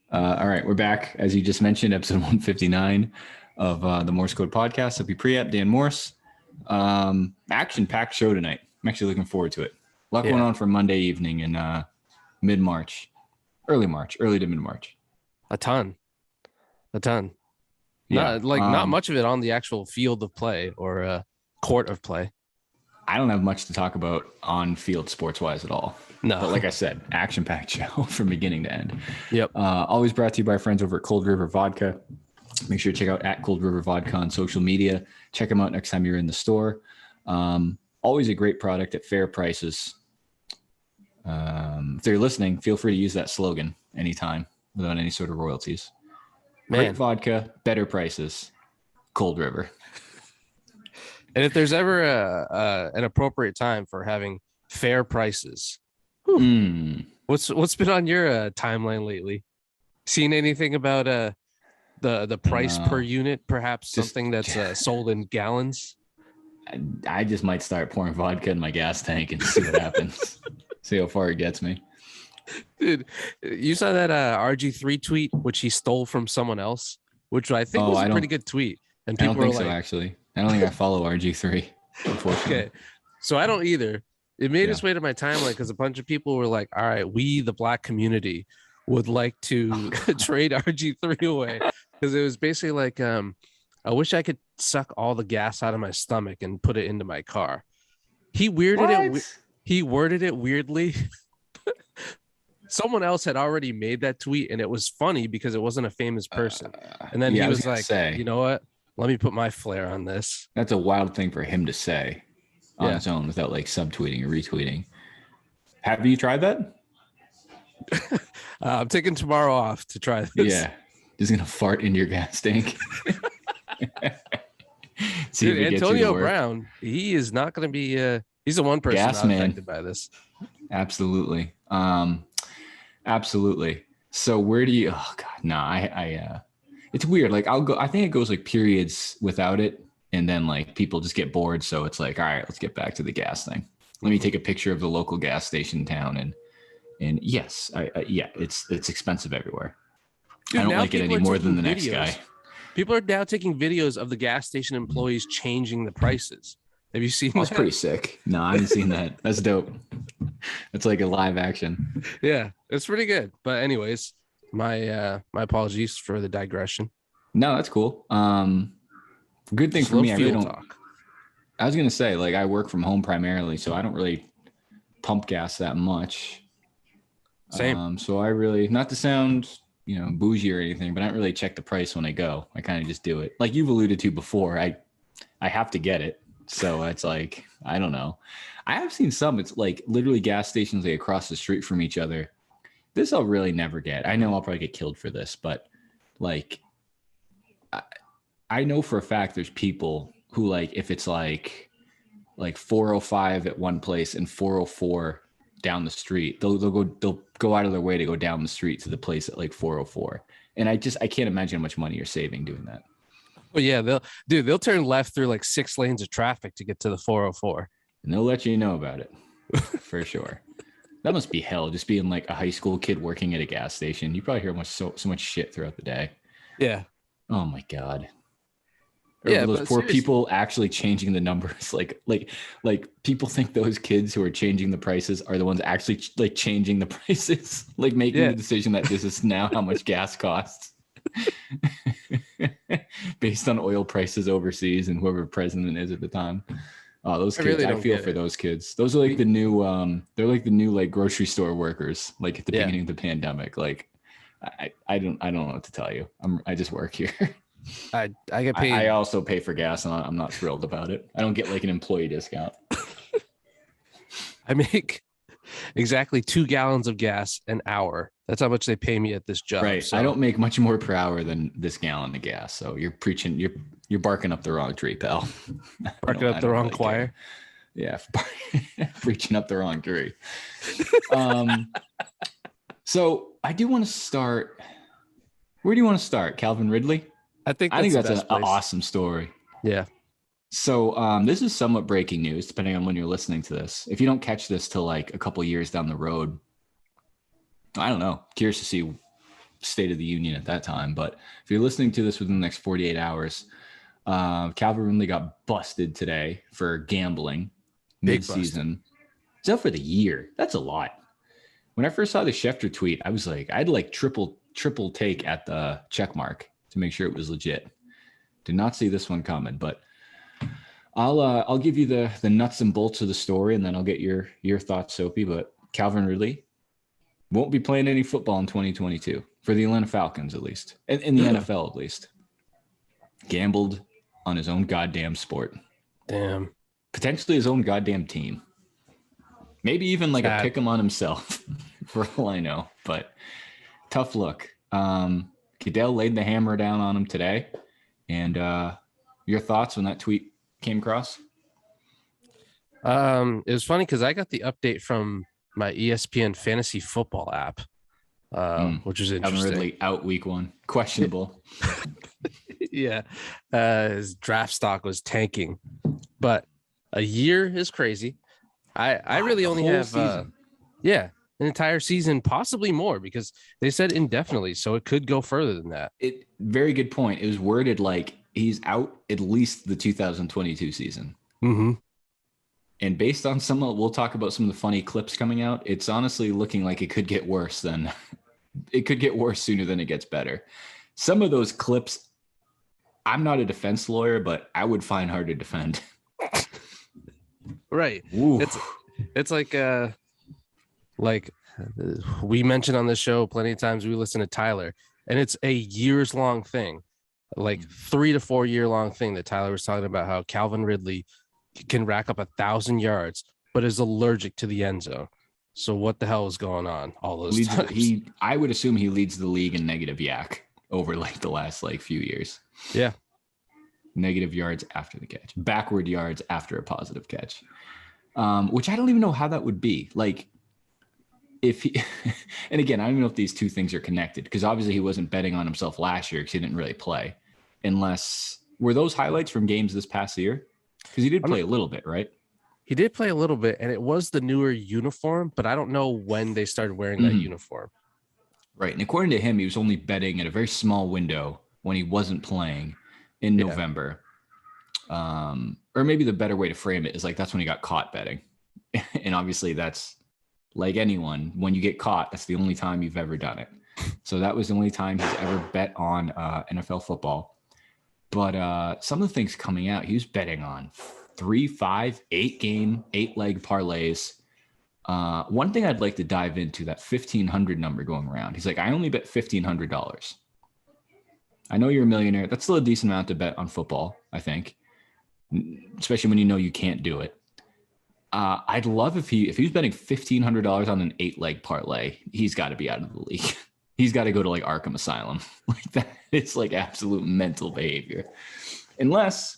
All right, we're back. As you just mentioned, episode 159 of the Morse Code Podcast. Happy pre-app, Dan Morse. Action-packed show tonight. I'm actually looking forward to it. A lot going on for Monday evening in mid-March. Early to mid-March. A ton. Yeah. Not much of it on the actual field of play or court of play. I don't have much to talk about on field sports-wise at all. No. But like I said, action-packed show from beginning to end. Yep. Always brought to you by our friends over at Cold River Vodka. Make sure to check out at Cold River Vodka on social media. Check them out next time you're in the store. Always a great product at fair prices. If they're listening, feel free to use that slogan anytime without any sort of royalties. Great vodka, better prices. Cold River. And if there's ever an appropriate time for having fair prices, what's been on your timeline lately? Seen anything about the price per unit? Perhaps something that's sold in gallons. I just might start pouring vodka in my gas tank and see what happens. See how far it gets me. Dude, you saw that RG3 tweet, which he stole from someone else, which I think was a pretty good tweet. And people I don't think so, actually. I don't think I follow RG3, unfortunately. Okay, so I don't either. It made its way to my timeline because a bunch of people were like, all right, we, the black community, would like to trade RG3 away. Because it was basically like, I wish I could suck all the gas out of my stomach and put it into my car. He worded it weirdly. Someone else had already made that tweet, and it was funny because it wasn't a famous person. And then he was like, you know what? Let me put my flair on this. That's a wild thing for him to say on his own without like subtweeting or retweeting. Have you tried that? I'm taking tomorrow off to try this. Yeah. Just going to fart in your gas tank. Dude, Antonio Brown, he is not going to be, he's the one person not affected by this. Absolutely. Absolutely. So where do you, oh God, no, it's weird. Like I think it goes like periods without it. And then like people just get bored. So it's like, all right, let's get back to the gas thing. Let me take a picture of the local gas station in town. And yes, it's expensive everywhere. Dude, I don't like it any more than the next guy. People are now taking videos of the gas station employees changing the prices. Have you seen that? That's pretty sick. No, I haven't seen that. That's dope. It's like a live action. Yeah, it's pretty good. But anyways, my apologies for the digression. No, that's cool. Good thing for me, I really don't talk. I was gonna say, like, I work from home primarily, so I don't really pump gas that much. Same. So I really, not to sound, bougie or anything, but I don't really check the price when I go. I kind of just do it. Like you've alluded to before, I have to get it. So it's like, I don't know. I have seen some, it's like literally gas stations like across the street from each other. This I'll really never get. I know I'll probably get killed for this, but like, I know for a fact there's people who like, if it's like 405 at one place and 404 down the street, they'll go out of their way to go down the street to the place at like 404. And I can't imagine how much money you're saving doing that. Well, yeah, they'll turn left through like 6 lanes of traffic to get to the 404. And they'll let you know about it for sure. That must be hell, just being like a high school kid working at a gas station. You probably hear so much shit throughout the day. Yeah. Oh my God. Yeah, those poor people actually changing the numbers. Like people think those kids who are changing the prices are the ones actually like changing the prices, like making the decision that this is now how much gas costs based on oil prices overseas and whoever president is at the time. Those kids, I feel for those kids. Those are like the new, they're like the new like grocery store workers, like at the beginning of the pandemic. Like I don't know what to tell you. I just work here. I get paid. I also pay for gas, and I'm not thrilled about it. I don't get like an employee discount. I make exactly 2 gallons of gas an hour. That's how much they pay me at this job. Right. So. I don't make much more per hour than this gallon of gas. So you're preaching. You're barking up the wrong tree, pal. Barking up the wrong choir. Yeah, preaching up the wrong tree. So I do want to start. Where do you want to start, Calvin Ridley? I think that's an awesome story. Yeah. So this is somewhat breaking news, depending on when you're listening to this. If you don't catch this till like a couple years down the road, I don't know. Curious to see State of the Union at that time. But if you're listening to this within the next 48 hours, Calvin Ridley got busted today for gambling mid-season. It's up for the year. That's a lot. When I first saw the Schefter tweet, I was like, I had to like triple take at the check mark to make sure it was legit. Did not see this one coming, but I'll give you the nuts and bolts of the story, and then I'll get your thoughts, Sophie. But Calvin Ridley won't be playing any football in 2022 for the Atlanta Falcons, at least, in the NFL, at least. Gambled on his own goddamn sport. Damn. Potentially his own goddamn team. Maybe even like a pick him on himself, for all I know. But tough look. Goodell laid the hammer down on him today. And your thoughts when that tweet came across? It was funny because I got the update from my ESPN fantasy football app, which was interesting. Calvin Ridley out week 1. Questionable. Yeah. His draft stock was tanking. But a year is crazy. I really only have an entire season, possibly more, because they said indefinitely, so it could go further than that. Very good point. It was worded like he's out at least the 2022 season. Mm-hmm. And based on we'll talk about some of the funny clips coming out. It's honestly looking like it could get worse sooner than it gets better. Some of those clips, I'm not a defense lawyer, but I would find hard to defend. Right. Ooh. It's like we mentioned on this show plenty of times, we listen to Tyler, and it's a years long thing, like 3 to 4 year long thing that Tyler was talking about, how Calvin Ridley can rack up 1,000 yards, but is allergic to the end zone. So what the hell is going on all those times? I would assume he leads the league in negative yak over like the last few years. Yeah. Negative yards after the catch, backward yards after a positive catch, which I don't even know how that would be. Like if he, and again, I don't even know if these two things are connected, because obviously he wasn't betting on himself last year because he didn't really play. Were those highlights from games this past year? Because he did play a little bit, right? He did play a little bit, and it was the newer uniform, but I don't know when they started wearing that uniform. Right. And according to him, he was only betting in a very small window when he wasn't playing in November. Or maybe the better way to frame it is like, that's when he got caught betting. And obviously that's like anyone, when you get caught, that's the only time you've ever done it. So that was the only time he's ever bet on NFL football. But some of the things coming out, he was betting on 3, 5, 8 leg parlays. One thing I'd like to dive into, that 1,500 number going around. He's like, I only bet $1,500. I know you're a millionaire. That's still a decent amount to bet on football, I think, especially when you know you can't do it. I'd love if he was betting $1,500 on an 8-leg parlay, he's got to be out of the league. He's got to go to like Arkham Asylum. Like that, it's like absolute mental behavior. Unless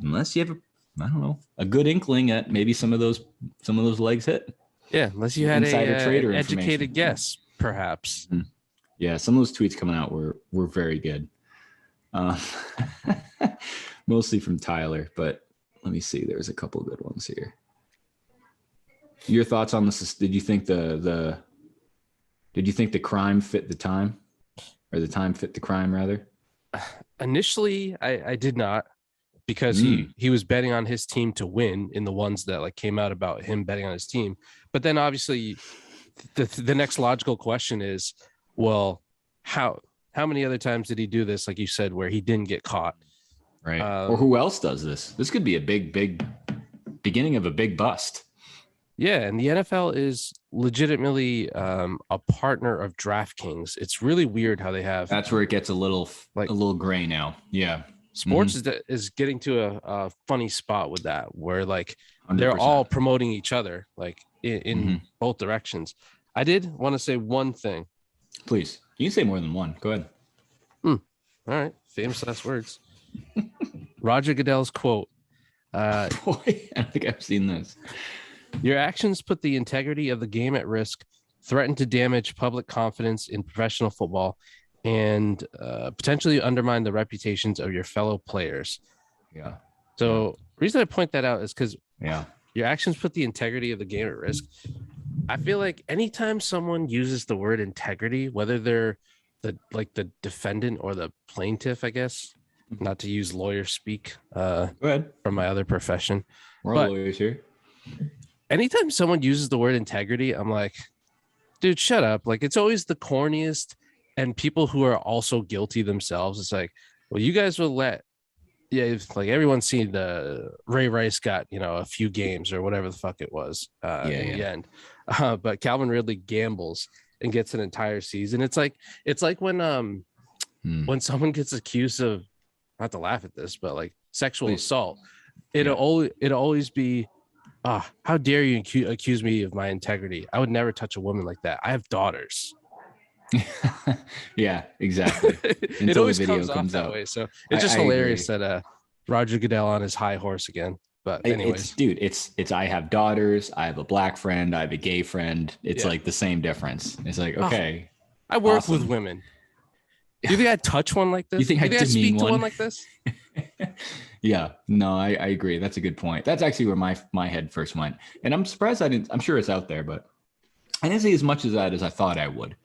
you have a good inkling at maybe some of those legs hit. Yeah, unless you had an educated guess, perhaps. Mm-hmm. Yeah, some of those tweets coming out were very good. Mostly from Tyler, but let me see. There's a couple of good ones here. Your thoughts on this? Did you think the crime fit the time, or the time fit the crime rather? Initially, I did not, because he was betting on his team to win in the ones that like came out about him betting on his team. But then obviously the next logical question is, well, how many other times did he do this, like you said, where he didn't get caught? Right. Or who else does this? This could be a big beginning of a big bust. Yeah, and the NFL is legitimately a partner of DraftKings. It's really weird how they have. That's where it gets a little gray now. Yeah, sports is getting to a funny spot with that, where like 100%. They're all promoting each other, like in both directions. I did want to say one thing. Please, you can say more than one. Go ahead. All right, famous last words. Roger Goodell's quote. Boy, I don't think I've seen this. Your actions put the integrity of the game at risk, threaten to damage public confidence in professional football, and potentially undermine the reputations of your fellow players. Yeah. So the reason I point that out is because your actions put the integrity of the game at risk. I feel like anytime someone uses the word integrity, whether they're the defendant or the plaintiff, I guess, not to use lawyer speak Go ahead. from my other profession, We're all but lawyers here. anytime someone uses the word integrity, I'm like, dude, shut up. Like, it's always the corniest and people who are also guilty themselves. It's like, well, you guys will let, yeah, it's like everyone's seen the Ray Rice got, a few games or whatever the fuck it was in the end. But Calvin Ridley gambles and gets an entire season. It's like when someone gets accused of, not to laugh at this, but like sexual assault, it'll always be, how dare you accuse me of my integrity? I would never touch a woman like that. I have daughters. Yeah, exactly. It always comes off that way. So it's just hilarious that Roger Goodell on his high horse again. But anyways, it's I have daughters, I have a black friend, I have a gay friend. It's like the same difference. It's like, okay, I work with women. Do you think I'd touch one like this? You think I'd speak to one like this? Yeah, no, I agree. That's a good point. That's actually where my head first went. And I'm surprised I'm sure it's out there, but I didn't see as much of that as I thought I would.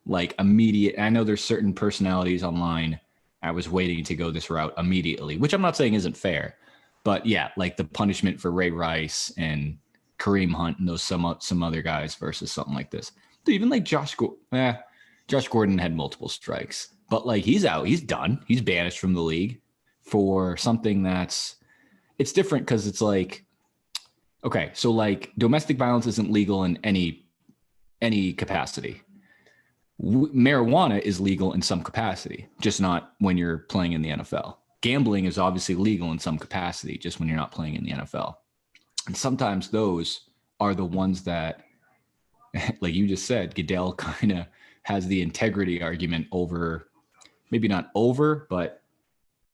Like immediate. I know there's certain personalities online. I was waiting to go this route immediately, which I'm not saying isn't fair, but yeah, like the punishment for Ray Rice and Kareem Hunt and those some other guys versus something like this. Dude, even like Josh Gordon had multiple strikes, but like he's out, he's done, he's banished from the league for something it's different because it's like, okay, so like domestic violence isn't legal in any capacity. Marijuana is legal in some capacity, just not when you're playing in the NFL. Gambling is obviously legal in some capacity, just when you're not playing in the NFL. And sometimes those are the ones that, like you just said, Goodell kind of has the integrity argument over, maybe not over, but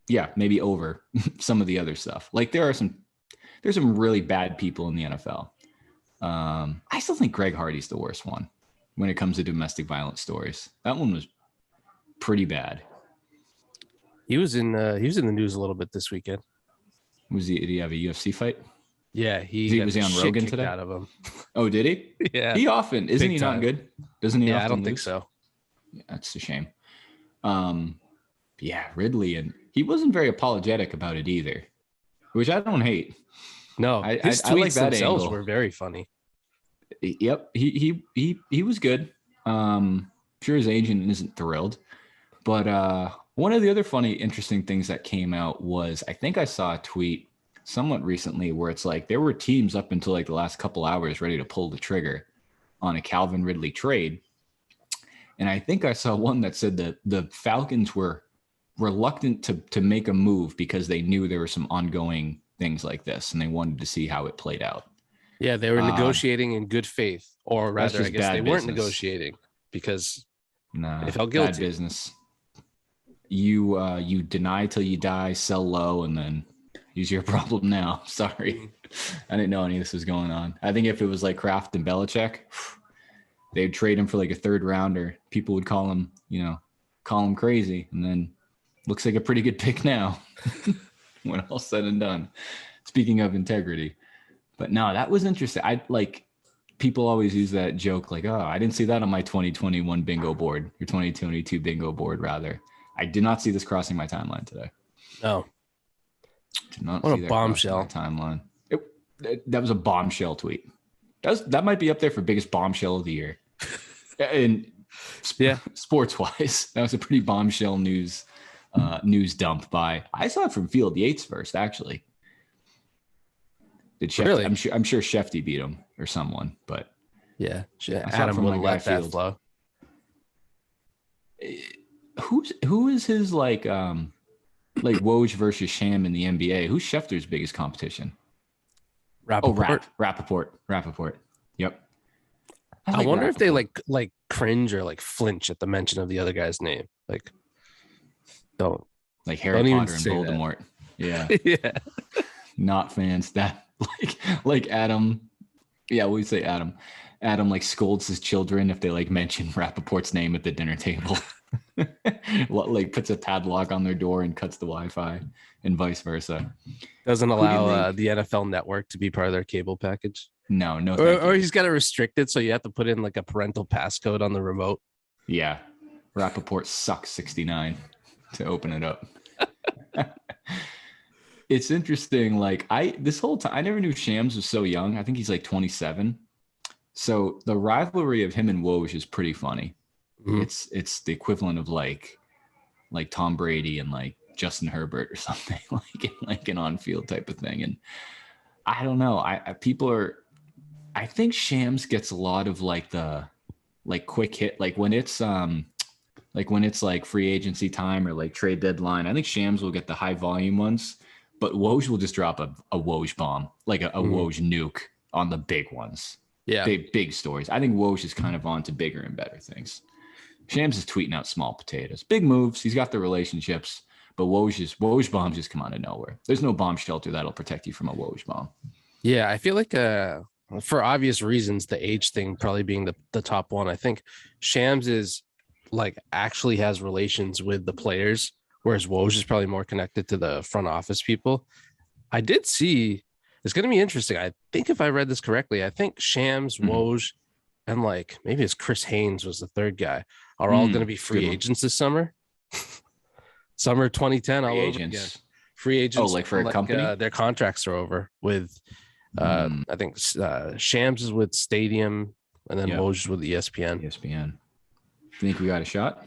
yeah, maybe over some of the other stuff. Like there's some really bad people in the NFL. I still think Greg Hardy's the worst one when it comes to domestic violence stories. That one was pretty bad. He was in the news a little bit this weekend. Did he have a UFC fight? Yeah, was he on Rogan today? Out of him. Oh, did he? Yeah. He often isn't. He not good? Doesn't he? Yeah, often I don't lose? think so. Yeah, that's a shame. Yeah, Ridley, and he wasn't very apologetic about it either, which I don't hate. No, his tweets like themselves were very funny. Yep, he was good. Sure, his agent isn't thrilled, but one of the other funny, interesting things that came out was, I think I saw a tweet somewhat recently where it's like there were teams up until like the last couple hours ready to pull the trigger on a Calvin Ridley trade, and I think I saw one that said that the Falcons were reluctant to make a move because they knew there were some ongoing things like this, and they wanted to see how it played out. Yeah, they were negotiating in good faith, or rather, I guess they weren't business. Negotiating because they felt guilty. Bad business. You deny till you die, sell low, and then use your problem now. Sorry, I didn't know any of this was going on. I think if it was like Kraft and Belichick, they'd trade him for like a third rounder. People would call him crazy, and then looks like a pretty good pick now when all said and done. Speaking of integrity. But no, that was interesting. People always use that joke like, oh, I didn't see that on my 2021 bingo board, or 2022 bingo board, rather. I did not see this crossing my timeline today. No. Did not what see a bombshell timeline. That was a bombshell tweet. That might be up there for biggest bombshell of the year. And sports-wise, that was a pretty bombshell news dump by, I saw it from Field Yates first, actually. Did Shefty, really? I'm sure Shefty beat him or someone, but yeah, Adam wouldn't let that flow. Who is his like Woj versus Sham in the NBA? Who's Schefter's biggest competition? Rappaport. Rappaport. Yep. I wonder if they like cringe or like flinch at the mention of the other guy's name. Like, don't like Harry Potter and Voldemort. That. Yeah. Yeah. Not fans. That like Adam. Yeah, we say Adam. Adam like scolds his children if they like mention Rappaport's name at the dinner table. Like puts a padlock on their door and cuts the Wi-Fi, and vice versa. Doesn't allow the NFL Network to be part of their cable package. No, no, or he's got it restricted, so you have to put in like a parental passcode on the remote. Yeah, Rappaport sucks 69 to open it up. It's interesting. Like this whole time, I never knew Shams was so young. I think he's like 27. So the rivalry of him and Woj is pretty funny. Mm-hmm. It's the equivalent of like Tom Brady and like Justin Herbert or something, like an on-field type of thing. And I don't know. I think Shams gets a lot of like the like quick hit, like when it's like free agency time or like trade deadline. I think Shams will get the high volume ones, but Woj will just drop a Woj bomb, like a Woj nuke on the big ones. Yeah. Big stories. I think Woj is kind of on to bigger and better things. Shams is tweeting out small potatoes. Big moves. He's got the relationships, but Woj bombs just come out of nowhere. There's no bomb shelter that'll protect you from a Woj bomb. Yeah, I feel like for obvious reasons, the age thing probably being the top one. I think Shams is like actually has relations with the players, whereas Woj is probably more connected to the front office people. I did see it's going to be interesting. I think if I read this correctly, I think Shams, Woj, and like maybe it's Chris Haynes was the third guy are all going to be free agents this summer. Summer 2010, all over again. Free agents. Oh, like for a company? Their contracts are over with. I think Shams is with Stadium, and then Woj is with ESPN. ESPN. Think we got a shot?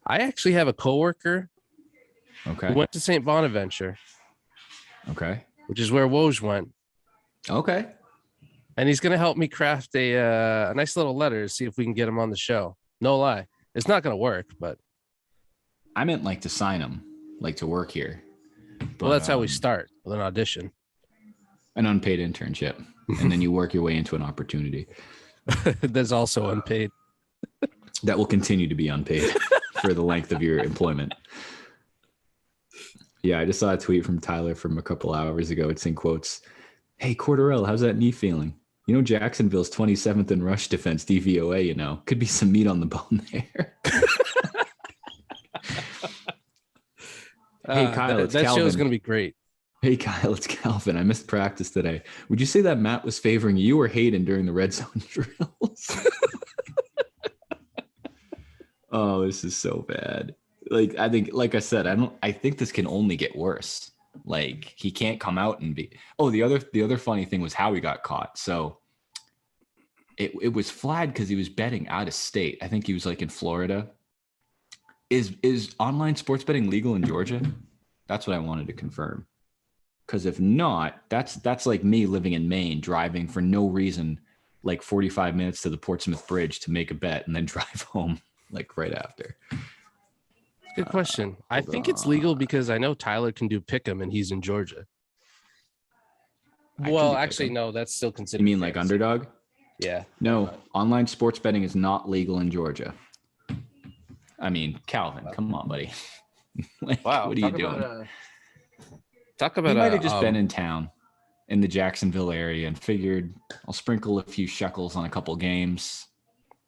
I actually have a coworker. Okay. Who went to St. Bonaventure. Okay. Which is where Woj went. Okay. And he's going to help me craft a nice little letter to see if we can get him on the show. No lie. It's not going to work, but. I meant like to sign him, like to work here. But, well, that's how we start with an audition. An unpaid internship. And then you work your way into an opportunity. There's also unpaid. That will continue to be unpaid for the length of your employment. Yeah, I just saw a tweet from Tyler from a couple hours ago. It's in quotes. Hey, Cordarrelle, how's that knee feeling? You know, Jacksonville's 27th in rush defense, DVOA, you know. Could be some meat on the bone there. Hey, Kyle, it's that Calvin. show's going to be great. Hey, Kyle, it's Calvin. I missed practice today. Would you say that Matt was favoring you or Hayden during the red zone drills? Oh, this is so bad. Like, I think, like I said, I think this can only get worse. Like, he can't come out and be. Oh, the other funny thing was how he got caught. So it was flagged because he was betting out of state. I think he was like in Florida. Is online sports betting legal in Georgia? That's what I wanted to confirm. Because if not, that's like me living in Maine, driving for no reason, like 45 minutes to the Portsmouth Bridge to make a bet and then drive home like right after. Good question. I think it's legal because I know Tyler can do pick'em and he's in Georgia. Well, actually, no, that's still considered. You mean like underdog? Yeah. No, online sports betting is not legal in Georgia. I mean, Calvin, come on, buddy. Like, wow. What are you doing? Talk about. He might have just been in town in the Jacksonville area and figured I'll sprinkle a few shekels on a couple games.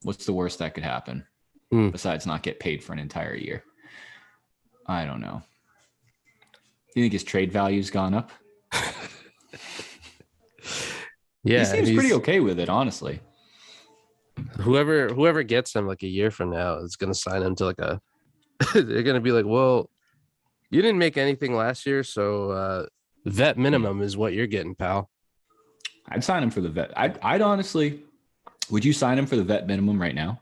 What's the worst that could happen? Besides not get paid for an entire year? I don't know. You think his trade value's gone up? Yeah, he seems pretty okay with it, honestly. Whoever gets him like a year from now is going to sign him to like a. They're going to be like, well, you didn't make anything last year, so vet minimum is what you're getting, pal. I'd sign him for the vet. I'd honestly. Would you sign him for the vet minimum right now?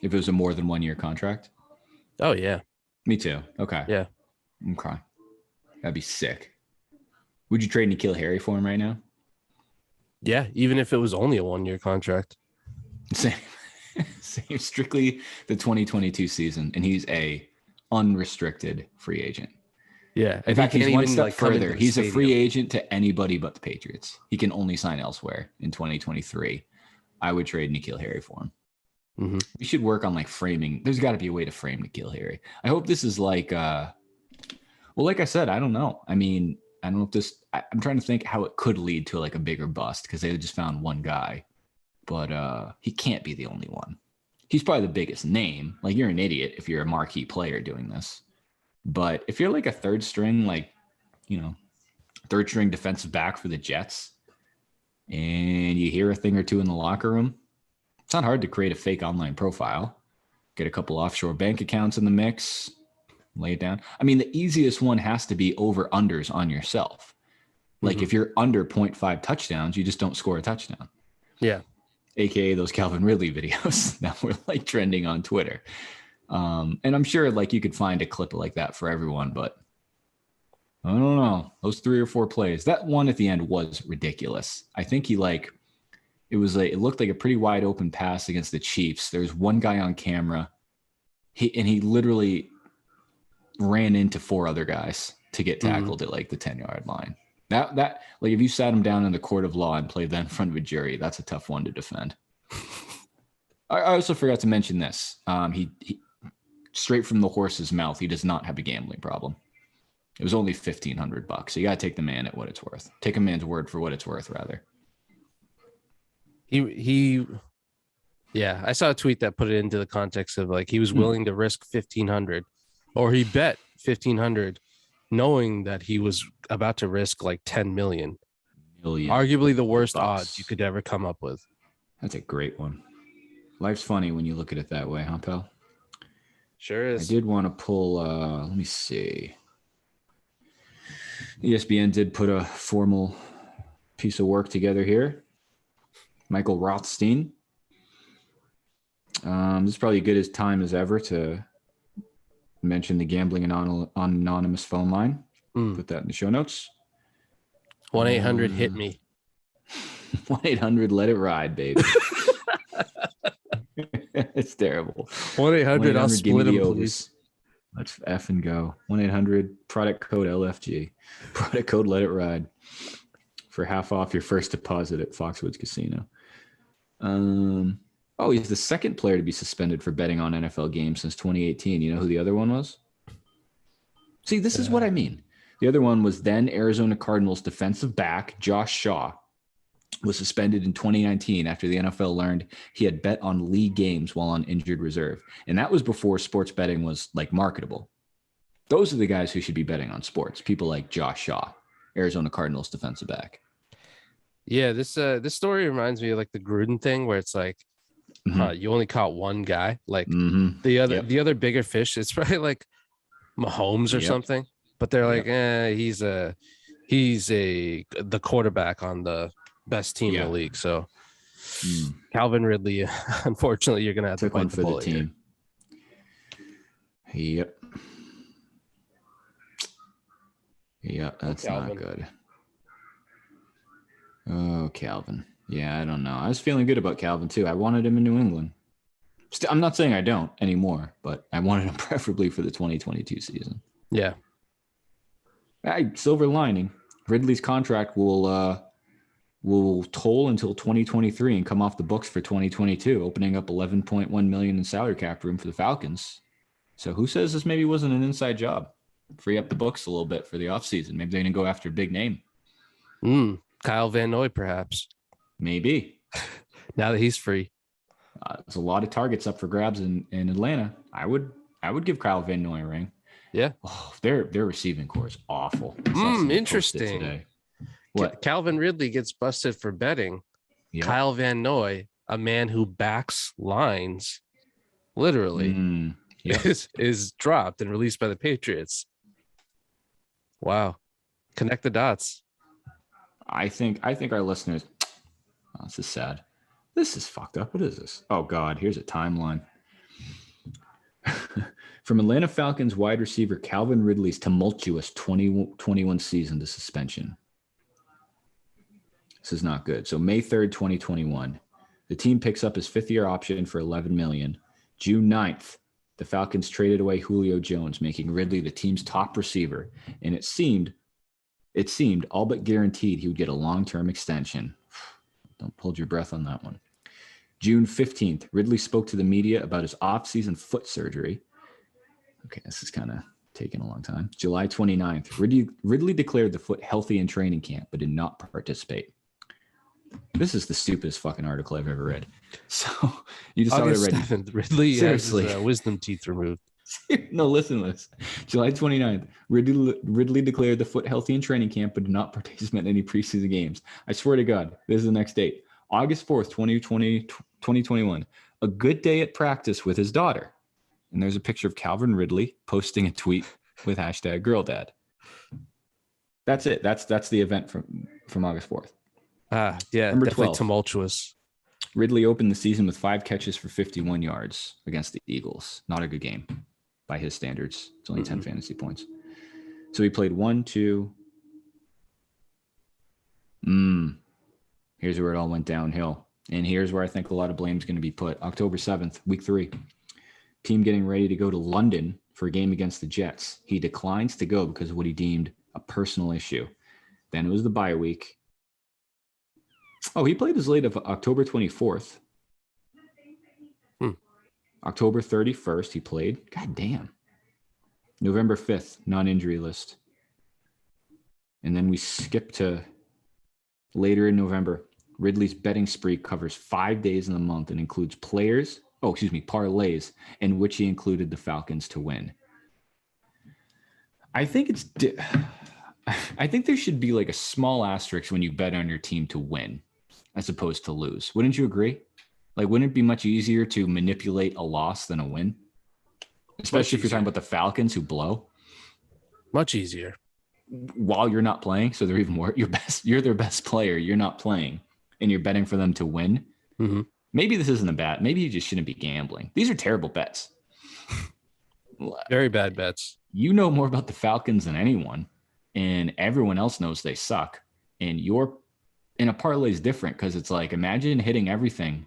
If it was a more than 1 year contract? Oh yeah. Me too. Okay. Yeah. Okay. That'd be sick. Would you trade N'Keal Harry for him right now? Yeah, even if it was only a 1 year contract. Same strictly the 2022 season, and he's a unrestricted free agent. Yeah. In fact, he's one step further. He's a free agent to anybody but the Patriots. He can only sign elsewhere in 2023. I would trade N'Keal Harry for him. Mm-hmm. We should work on like framing. There's got to be a way to frame N'Keal Harry. I hope this is like, well, like I said, I don't know. I mean, I don't know if this, I'm trying to think how it could lead to like a bigger bust because they just found one guy, but he can't be the only one. He's probably the biggest name. Like, you're an idiot if you're a marquee player doing this. But if you're like a third string, like, you know, third string defensive back for the Jets, and you hear a thing or two in the locker room, it's not hard to create a fake online profile, get a couple offshore bank accounts in the mix, lay it down. I mean, the easiest one has to be over-unders on yourself. Like if you're under 0.5 touchdowns, you just don't score a touchdown. Yeah. AKA those Calvin Ridley videos that were like trending on Twitter. And I'm sure like you could find a clip like that for everyone, but I don't know. Those 3 or 4 plays, that one at the end was ridiculous. I think it looked like a pretty wide open pass against the Chiefs. There's one guy on camera. He literally ran into 4 other guys to get tackled at like the 10-yard line. That like if you sat him down in the court of law and played that in front of a jury, that's a tough one to defend. I also forgot to mention this. He straight from the horse's mouth, he does not have a gambling problem. It was only $1,500. So you got to take the man at what it's worth. Take a man's word for what it's worth, rather. Yeah, I saw a tweet that put it into the context of like he was willing to risk 1,500, or he bet 1,500, knowing that he was about to risk like 10 million. Arguably the worst odds you could ever come up with. That's a great one. Life's funny when you look at it that way, huh, pal? Sure is. I did want to pull, let me see. ESPN did put a formal piece of work together here. Michael Rothstein. This is probably as good as time as ever to mention the Gambling Anonymous phone line. Put that in the show notes. 1-800 hit me. 1-800 let it ride, baby. It's terrible. 1-800 I'll split them, please. Let's effing go. 1-800 product code LFG. Product code let it ride for half off your first deposit at Foxwoods Casino. He's the second player to be suspended for betting on NFL games since 2018. You know who the other one was? See, this is what I mean. The other one was then Arizona Cardinals defensive back Josh Shaw, was suspended in 2019 after the NFL learned he had bet on league games while on injured reserve. And that was before sports betting was like marketable. Those are the guys who should be betting on sports. People like Josh Shaw, Arizona Cardinals defensive back. Yeah, this story reminds me of like the Gruden thing where it's like you only caught one guy. Like the other bigger fish, it's probably like Mahomes or something. But they're like, he's the quarterback on the best team in the league. So Calvin Ridley, unfortunately, you're gonna have to fight for the team. Yep. Yeah, that's not good. Oh, Calvin. Yeah, I don't know. I was feeling good about Calvin too. I wanted him in New England. I'm not saying I don't anymore, but I wanted him preferably for the 2022 season. Yeah. Silver lining. Ridley's contract will toll until 2023 and come off the books for 2022, opening up $11.1 million in salary cap room for the Falcons. So who says this maybe wasn't an inside job? Free up the books a little bit for the offseason. Maybe they're going to go after a big name. Kyle Van Noy, perhaps. Maybe. Now that he's free. There's a lot of targets up for grabs in Atlanta. I would give Kyle Van Noy a ring. Yeah. Oh, their receiving core is awful. Interesting. Today. What? Calvin Ridley gets busted for betting. Yep. Kyle Van Noy, a man who backs lines, literally, is dropped and released by the Patriots. Wow. Connect the dots. I think our listeners, this is sad. This is fucked up. What is this? Oh, God. Here's a timeline. From Atlanta Falcons wide receiver Calvin Ridley's tumultuous 2021 season to suspension. This is not good. So May 3rd, 2021, the team picks up his 5th-year option for $11 million. June 9th, the Falcons traded away Julio Jones, making Ridley the team's top receiver. And it seemed all but guaranteed he would get a long-term extension. Don't hold your breath on that one. June 15th, Ridley spoke to the media about his off-season foot surgery. Okay, this is kind of taking a long time. July 29th, Ridley declared the foot healthy in training camp, but did not participate. This is the stupidest fucking article I've ever read. So you just already read. Ridley seriously has his wisdom teeth removed. No, listen to this. July 29th, Ridley declared the foot healthy in training camp, but did not participate in any preseason games. I swear to God, this is the next date. August 4th, 2021. A good day at practice with his daughter. And there's a picture of Calvin Ridley posting a tweet with hashtag girldad. That's it. That's the event from August 4th. Yeah, Number definitely 12. tumultuous. Ridley opened the season with 5 catches for 51 yards against the Eagles. Not a good game by his standards. It's only 10 fantasy points. So he played 1, 2. Here's where it all went downhill. And here's where I think a lot of blame is going to be put. October 7th, week 3. Team getting ready to go to London for a game against the Jets. He declines to go because of what he deemed a personal issue. Then it was the bye week. Oh, he played as late of October 24th. October 31st, he played. God damn. November 5th, non-injury list. And then we skip to later in November. Ridley's betting spree covers 5 days in the month and includes parlays, in which he included the Falcons to win. I think there should be like a small asterisk when you bet on your team to win as opposed to lose. Wouldn't you agree? Like, wouldn't it be much easier to manipulate a loss than a win? Especially if you're talking about the Falcons who blow. Much easier. While you're not playing, so they're even more you're their best player, you're not playing, and you're betting for them to win. Mm-hmm. Maybe this isn't a bet. Maybe you just shouldn't be gambling. These are terrible bets. Very bad bets. You know more about the Falcons than anyone, and everyone else knows they suck. And you're in a parlay is different because it's like, imagine hitting everything,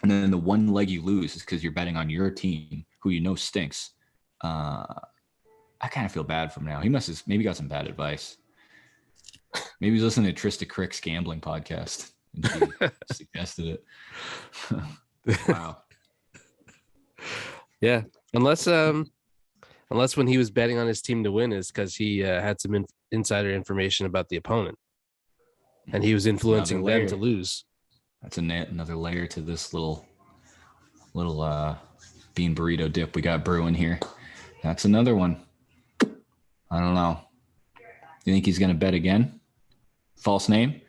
and then the one leg you lose is because you're betting on your team, who you know stinks. I kind of feel bad for him now. He must have maybe got some bad advice. Maybe he's listening to Trista Crick's gambling podcast and she suggested it. Wow. Yeah. Unless when he was betting on his team to win is because he had some insider information about the opponent and he was influencing them to lose. That's another layer to this little bean burrito dip we got brewing here. That's another one. I don't know. You think he's going to bet again? False name?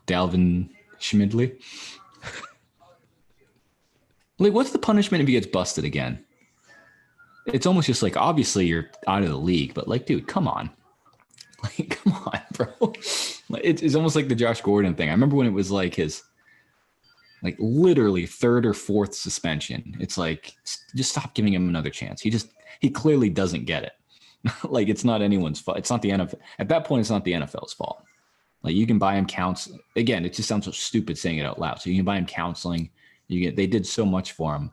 Dalvin Schmidley? Like, what's the punishment if he gets busted again? It's almost just like, obviously you're out of the league, but like, dude, come on. Like, come on, bro. It's almost like the Josh Gordon thing. I remember when it was like his, like, literally 3rd or 4th suspension. It's like, just stop giving him another chance. He clearly doesn't get it. Like, it's not anyone's fault. It's not the NFL. At that point, it's not the NFL's fault. Like, you can buy him counseling. Again, it just sounds so stupid saying it out loud. So you can buy him counseling. They did so much for him.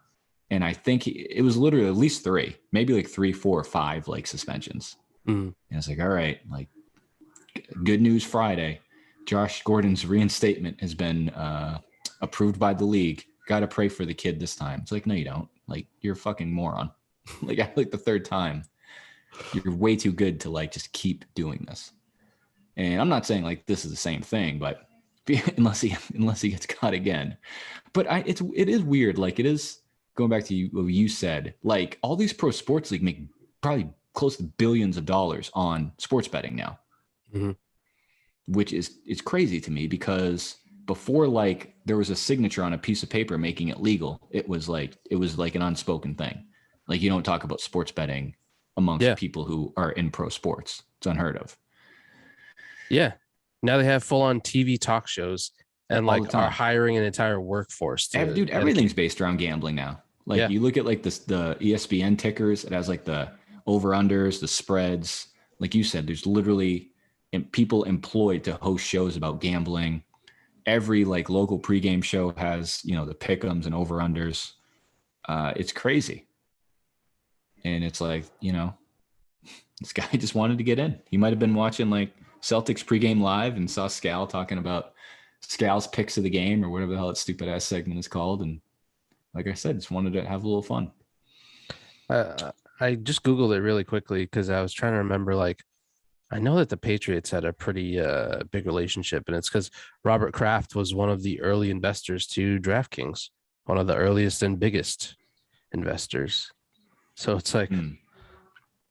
And I think it was literally at least 3, maybe like 3, 4, or 5 like suspensions. And it's like, all right, like, good news Friday. Josh Gordon's reinstatement has been approved by the league. Got to pray for the kid this time. It's like, no, you don't. Like, you're a fucking moron. Like, the 3rd time. You're way too good to like just keep doing this. And I'm not saying like this is the same thing, but unless he gets caught again. But it is weird. Like, it is going back to what you said. Like, all these pro sports league make probably close to billions of dollars on sports betting now, which is crazy to me because before, like, there was a signature on a piece of paper making it legal. It was like an unspoken thing. Like, you don't talk about sports betting amongst people who are in pro sports. It's unheard of. Yeah. Now they have full-on TV talk shows and like are hiring an entire workforce. Dude, everything's based around gambling now. Like, you look at like this, the ESPN tickers, it has like the over-unders, the spreads. Like you said, there's literally people employed to host shows about gambling. Every like local pregame show has, the pick'ems and over-unders. It's crazy. And it's like, this guy just wanted to get in. He might have been watching like Celtics pregame live and saw Scal talking about Scal's picks of the game or whatever the hell that stupid ass segment is called. And like I said, just wanted to have a little fun. I just Googled it really quickly because I was trying to remember, like, I know that the Patriots had a pretty big relationship, and it's because Robert Kraft was one of the early investors to DraftKings, one of the earliest and biggest investors. So it's like,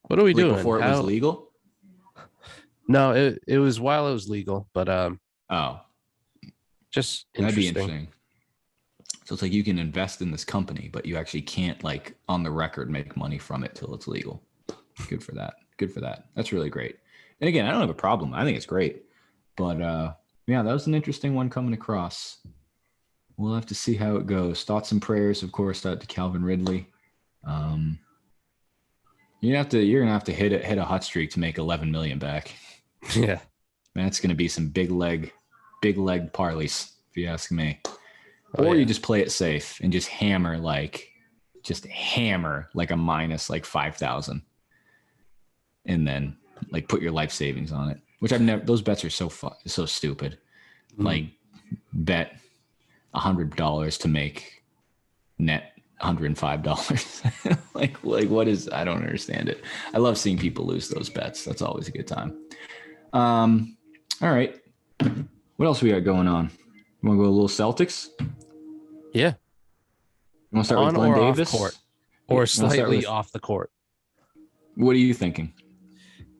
what are we doing? Before it was legal? No, it was while it was legal, but just interesting. That'd be interesting. So it's like you can invest in this company, but you actually can't like on the record make money from it till it's legal. Good for that. That's really great. And again, I don't have a problem. I think it's great. But yeah, that was an interesting one coming across. We'll have to see how it goes. Thoughts and prayers, of course, out to Calvin Ridley. You're gonna have to hit a hot streak to make 11 million back. Yeah, man, it's gonna be some big leg parlays, if you ask me. Or you just play it safe and just hammer like a minus like 5,000, and then like put your life savings on it. Which I've never. Those bets are so stupid. Like bet $100 to make net $105. like what is? I don't understand it. I love seeing people lose those bets. That's always a good time. All right. What else we got going on? You want to go a little Celtics? Yeah. You want to start with Glenn Davis? Off court, or slightly off the court? What are you thinking?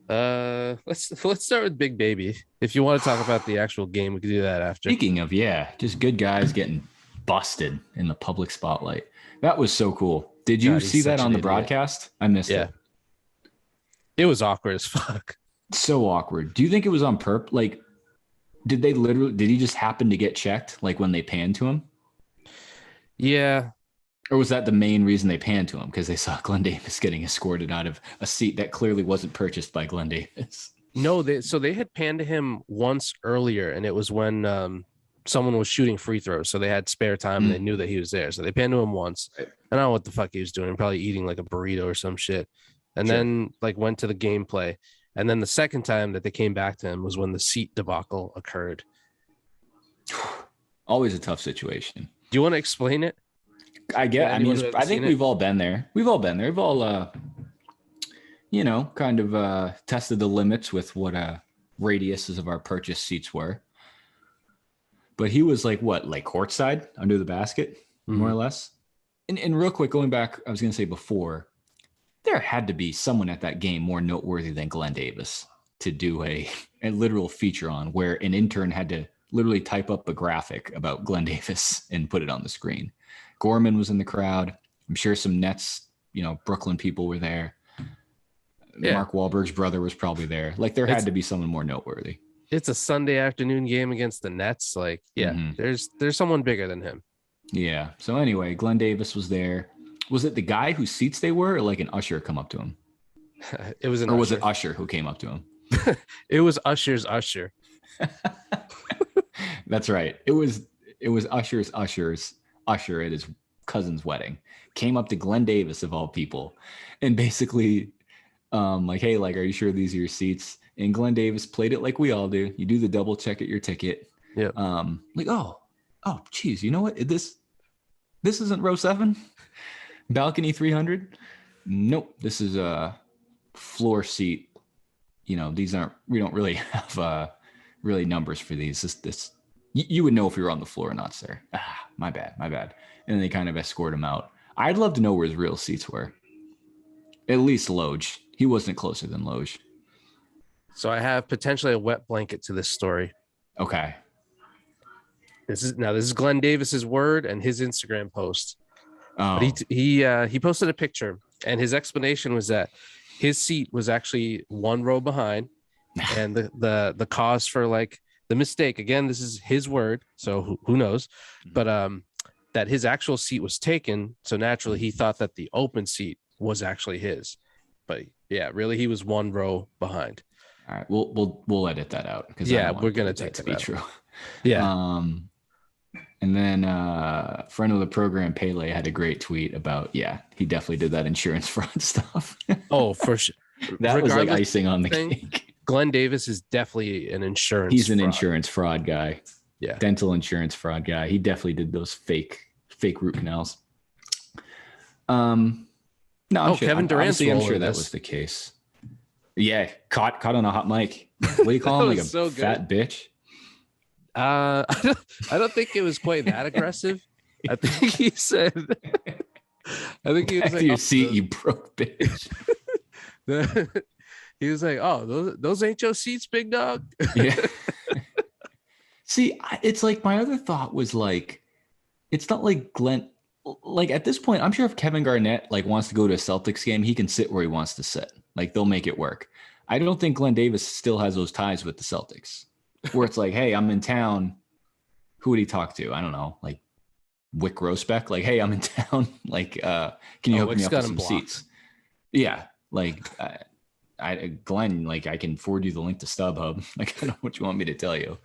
Let's start with Big Baby. If you want to talk about the actual game, we can do that after. Speaking of, just good guys getting busted in the public spotlight. That was so cool. Did you see that on the broadcast? I missed it. It was awkward as fuck. So awkward. Do you think it was on purpose? Like, did he just happen to get checked like when they panned to him? Yeah. Or was that the main reason they panned to him? Because they saw Glenn Davis getting escorted out of a seat that clearly wasn't purchased by Glenn Davis. No, they had panned to him once earlier, and it was when someone was shooting free throws. So they had spare time and they knew that he was there. So they panned to him once. Right. I don't know what the fuck he was doing, probably eating like a burrito or some shit. And then like went to the gameplay. And then the second time that they came back to him was when the seat debacle occurred. Always a tough situation. Do you want to explain it? I think we've all been there. We've all, kind of tested the limits with what radiuses of our purchase seats were. But he was like courtside under the basket, more or less. And real quick, going back, I was going to say before, there had to be someone at that game more noteworthy than Glenn Davis to do a literal feature on, where an intern had to literally type up a graphic about Glenn Davis and put it on the screen. Gorman was in the crowd. I'm sure some Nets, Brooklyn people were there. Yeah. Mark Wahlberg's brother was probably there. Like there had to be someone more noteworthy. It's a Sunday afternoon game against the Nets. Like, there's someone bigger than him. Yeah. So anyway, Glenn Davis was there. Was it the guy whose seats they were, or like an usher come up to him? It was was it Usher who came up to him? It was Usher's Usher. That's right. It was Usher's Usher at his cousin's wedding. Came up to Glenn Davis of all people, and basically, like, hey, like, are you sure these are your seats? And Glenn Davis played it like we all do. You do the double check at your ticket. Yeah. Like, oh, geez, you know what? This isn't row 7, balcony 300. Nope, this is a floor seat. These aren't. We don't really have really numbers for these. This you would know if you were on the floor or not, sir. My bad. And then they kind of escort him out. I'd love to know where his real seats were. At least Loge. He wasn't closer than Loge. So I have potentially a wet blanket to this story. Okay. This is Glenn Davis's word and his Instagram post. Oh. But he posted a picture, and his explanation was that his seat was actually one row behind, and the cause for like the mistake, again, this is his word, so who knows, but that his actual seat was taken, so naturally he thought that the open seat was actually his, but yeah, really he was one row behind. All right, we'll edit that out because we're gonna take that to be true. Yeah. And then friend of the program, Pele, had a great tweet about, he definitely did that insurance fraud stuff. Oh, for sure. That was like icing on the cake. Glenn Davis is definitely an insurance He's an insurance fraud guy. Yeah. Dental insurance fraud guy. He definitely did those fake root canals. No, Kevin Durant's I'm sure that was the case. Yeah, caught on a hot mic. What do you call him? Like a so fat bitch? I don't think it was quite that aggressive. I think he said I think he was Back like, to your oh, seat, you broke bitch. he was like, oh, those ain't your seats, big dog. Yeah. See, it's like my other thought was like, it's not like Glenn. Like at this point, I'm sure if Kevin Garnett like wants to go to a Celtics game, he can sit where he wants to sit. Like they'll make it work. I don't think Glenn Davis still has those ties with the Celtics, where it's like, hey, I'm in town. Who would he talk to? I don't know, like Wick Grosbeck. Like, hey, I'm in town. Like, can you hook Wick's me up got with him some blocked. seats? Yeah, like Glenn, like I can forward you the link to StubHub. Like, I don't know what you want me to tell you.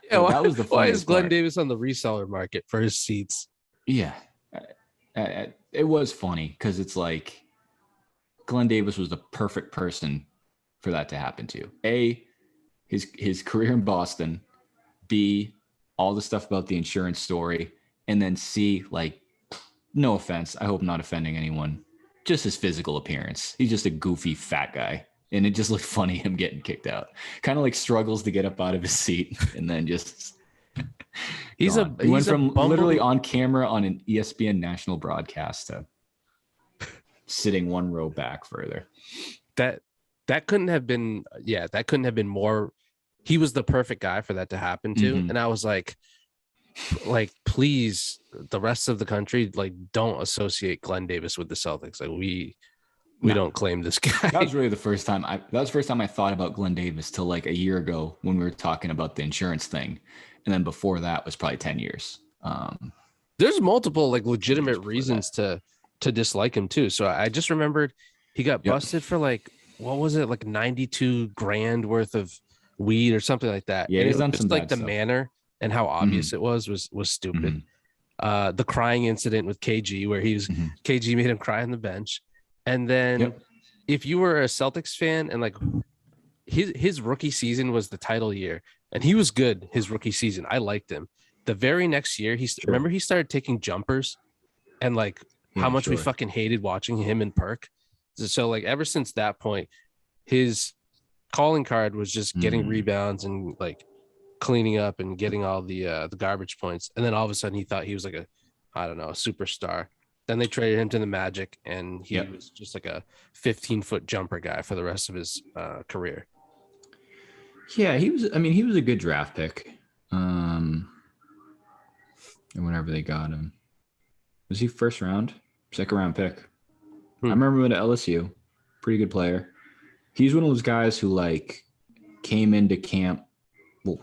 Yeah, But that was the why is funniest Glenn part. Davis on the reseller market for his seats? Yeah, it was funny because it's like Glenn Davis was the perfect person for that to happen to. A, his career in Boston. B, all the stuff about the insurance story. And then C, like, no offense, I hope I'm not offending anyone, just his physical appearance. He's just a goofy fat guy. And it just looked funny him getting kicked out. Kind of like struggles to get up out of his seat and then just He went from literally on camera on an ESPN national broadcast to sitting one row back further. That couldn't have been more. He was the perfect guy for that to happen to. Mm-hmm. And I was like, please, the rest of the country, like, don't associate Glenn Davis with the Celtics. Like, we don't claim this guy. That was really the first time I thought about Glenn Davis till like a year ago when we were talking about the insurance thing. And then before that was probably 10 years. There's multiple like legitimate reasons to dislike him too. So I just remembered he got busted for like, what was it? Like 92 grand worth of weed or something like that. Yeah, and he's it done was some just like bad the stuff. manner and how obvious it was stupid. The crying incident with KG where KG made him cry on the bench. And then if you were a Celtics fan and like his rookie season was the title year and he was good his rookie season. I liked him. The very next year, remember he started taking jumpers and like how much we fucking hated watching him and Perk. So like ever since that point, his calling card was just getting rebounds and like cleaning up and getting all the garbage points. And then all of a sudden he thought he was like a superstar. Then they traded him to the Magic and he was just like a 15-foot jumper guy for the rest of his career. Yeah, he was a good draft pick. And whenever they got him. Was he first round? Second round pick. I remember him at LSU. Pretty good player. He's one of those guys who like came into camp,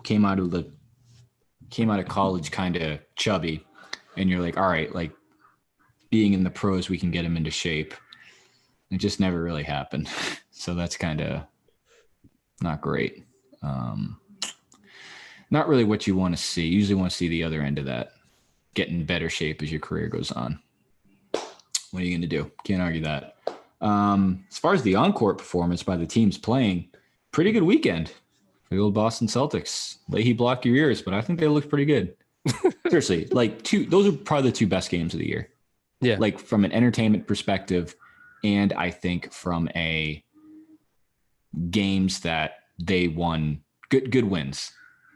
came out of college kind of chubby. And you're like, all right, like being in the pros, we can get him into shape. It just never really happened. So that's kind of not great. Not really what you want to see. You usually want to see the other end of that. Get in better shape as your career goes on. What are you going to do? Can't argue that. As far as the on-court performance by the teams playing, pretty good weekend for the old Boston Celtics. Leahy blocked your ears, but I think they looked pretty good. Seriously, like those are probably the two best games of the year. Yeah. Like from an entertainment perspective, and I think from a games that they won, good wins.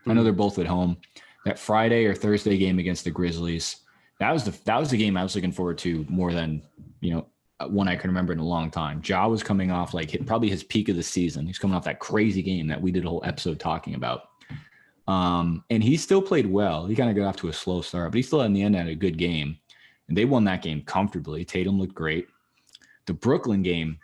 I know they're both at home. That Friday or Thursday game against the Grizzlies, that was the game I was looking forward to more than, one I can remember in a long time. Ja was coming off probably his peak of the season. He's coming off that crazy game that we did a whole episode talking about. And he still played well. He kind of got off to a slow start, but he still in the end had a good game. And they won that game comfortably. Tatum looked great. The Brooklyn game,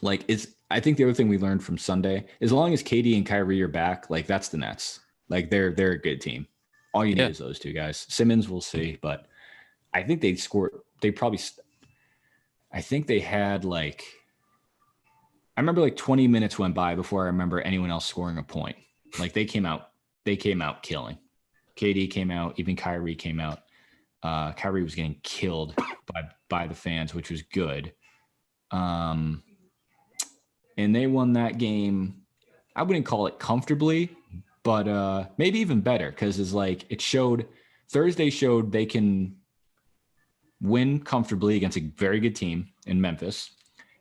I think the other thing we learned from Sunday, as long as KD and Kyrie are back, like that's the Nets. Like they're a good team. All you need is those two guys. Simmons, we'll see, but I think they scored. I think they had I remember 20 minutes went by before I remember anyone else scoring a point. Like they came out killing. KD came out, even Kyrie came out. Kyrie was getting killed by the fans, which was good. And they won that game. I wouldn't call it comfortably, but maybe even better because Thursday showed they can win comfortably against a very good team in Memphis.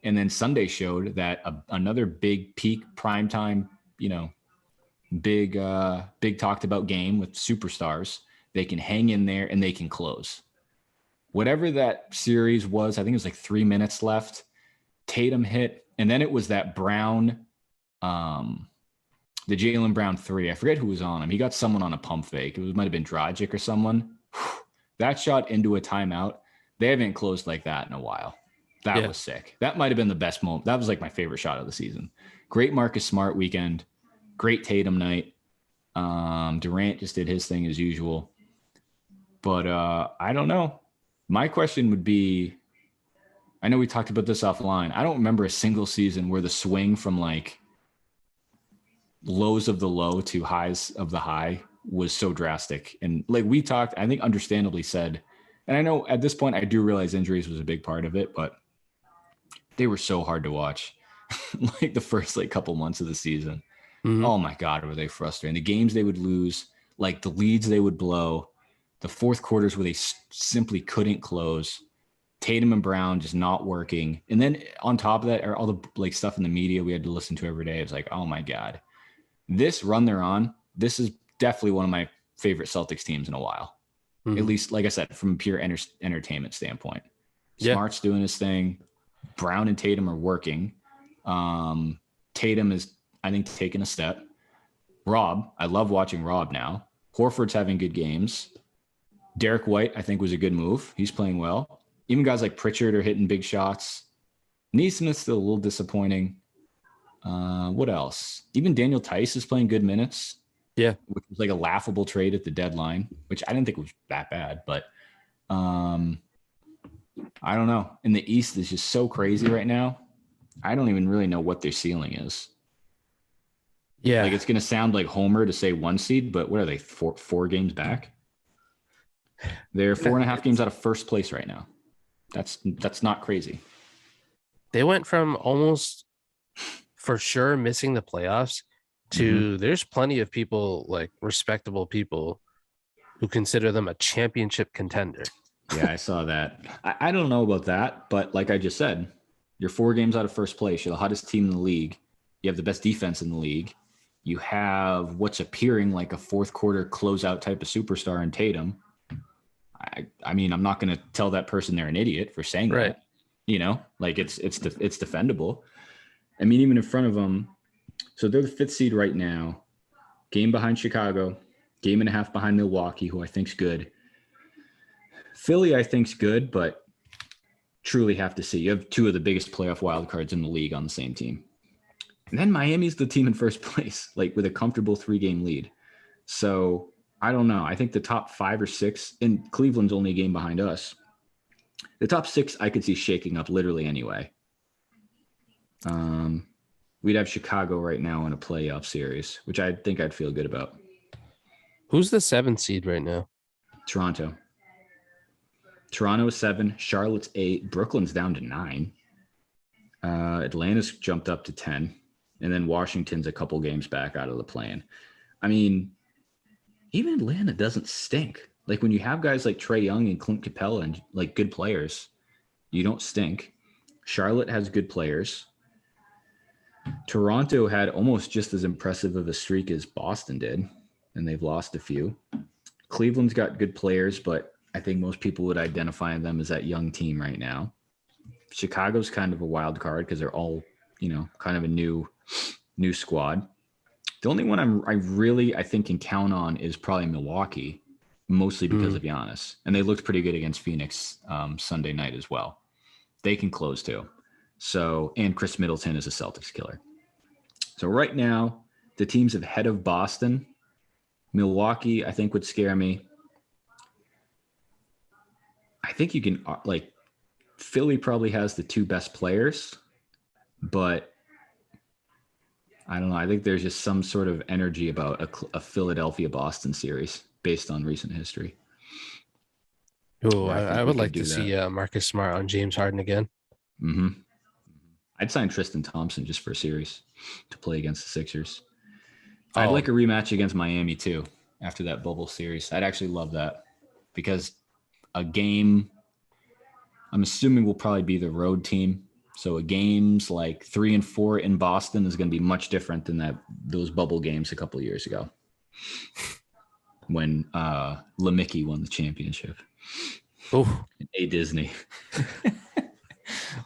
And then Sunday showed that another big peak primetime, big talked about game with superstars. They can hang in there and they can close. whatever that series was, I think it was like 3 minutes left. Tatum hit, and then it was that Brown, the Jaylen Brown 3. I forget who was on him. He got someone on a pump fake. It might have been Dragic or someone. That shot into a timeout. They haven't closed like that in a while. That was sick. That might have been the best moment. That was like my favorite shot of the season. Great Marcus Smart weekend. Great Tatum night. Durant just did his thing as usual. But I don't know. My question would be, I know we talked about this offline. I don't remember a single season where the swing from like lows of the low to highs of the high was so drastic. And like we talked, I think understandably said, and I know at this point I do realize injuries was a big part of it, but they were so hard to watch. Like the first like couple months of the season. Mm-hmm. Oh my God, were they frustrating. The games they would lose, like the leads they would blow, the fourth quarters where they simply couldn't close. Tatum and Brown just not working. And then on top of that, all the like stuff in the media we had to listen to every day. It was like, oh my God, this run they're on, this is definitely one of my favorite Celtics teams in a while. Mm-hmm. At least, like I said, from a pure entertainment standpoint. Smart's doing his thing. Brown and Tatum are working. Tatum is, I think, taking a step. Rob, I love watching Rob now. Horford's having good games. Derek White, I think, was a good move. He's playing well. Even guys like Pritchard are hitting big shots. Neesmith's still a little disappointing. What else? Even Daniel Tice is playing good minutes. Yeah. Which was like a laughable trade at the deadline, which I didn't think was that bad. But I don't know. In the East, it's just so crazy right now. I don't even really know what their ceiling is. Yeah. Like it's going to sound like Homer to say 1 seed, but what are they, four games back? They're 4.5 games out of first place right now. That's not crazy. They went from almost for sure missing the playoffs to there's plenty of people, like respectable people, who consider them a championship contender. Yeah, I saw that. I don't know about that, but like I just said, you're 4 games out of first place. You're the hottest team in the league. You have the best defense in the league. You have what's appearing like a fourth quarter closeout type of superstar in Tatum. I mean, I'm not going to tell that person they're an idiot for saying that. You know, like it's defendable. I mean, even in front of them. So they're the 5th seed right now. Game behind Chicago. Game and a half behind Milwaukee, who I think's good. Philly, I think's good, but truly have to see. You have 2 of the biggest playoff wildcards in the league on the same team. And then Miami's the team in first place, like with a comfortable 3-game lead. So I don't know. I think the top 5 or 6, and Cleveland's only a game behind us. The top 6 I could see shaking up literally anyway. We'd have Chicago right now in a playoff series, which I think I'd feel good about. Who's the 7th seed right now? Toronto. Toronto's 7, Charlotte's 8, Brooklyn's down to 9. Atlanta's jumped up to 10, and then Washington's a couple games back out of the play-in. I mean, even Atlanta doesn't stink. Like when you have guys like Trae Young and Clint Capella and like good players, you don't stink. Charlotte has good players. Toronto had almost just as impressive of a streak as Boston did, and they've lost a few. Cleveland's got good players, but I think most people would identify them as that young team right now. Chicago's kind of a wild card because they're all, you know, kind of a new squad. The only one I think can count on is probably Milwaukee, mostly because of Giannis. And they looked pretty good against Phoenix Sunday night as well. They can close too. So, and Chris Middleton is a Celtics killer. So right now, the teams ahead of Boston, Milwaukee, I think would scare me. I think you can, like, Philly probably has the 2 best players, but I don't know. I think there's just some sort of energy about a Philadelphia-Boston series based on recent history. Oh, I would like to see Marcus Smart on James Harden again. Mm-hmm. I'd sign Tristan Thompson just for a series to play against the Sixers. I'd like a rematch against Miami too after that bubble series. I'd actually love that because a game, I'm assuming will probably be the road team. So a games like 3 and 4 in Boston is going to be much different than those bubble games a couple of years ago when LeMickey won the championship. Oh, and A Disney.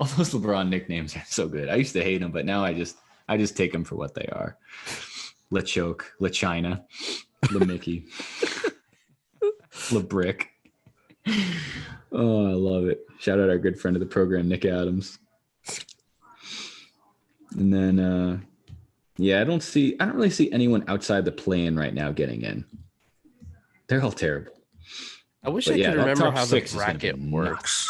All those LeBron nicknames are so good. I used to hate them, but now I just take them for what they are. LeChoke, LeChina, LeMickey, LeBrick. Oh, I love it. Shout out our good friend of the program, Nick Adams. And then, I don't really see anyone outside the play-in right now getting in. They're all terrible. I wish I could remember how the bracket works.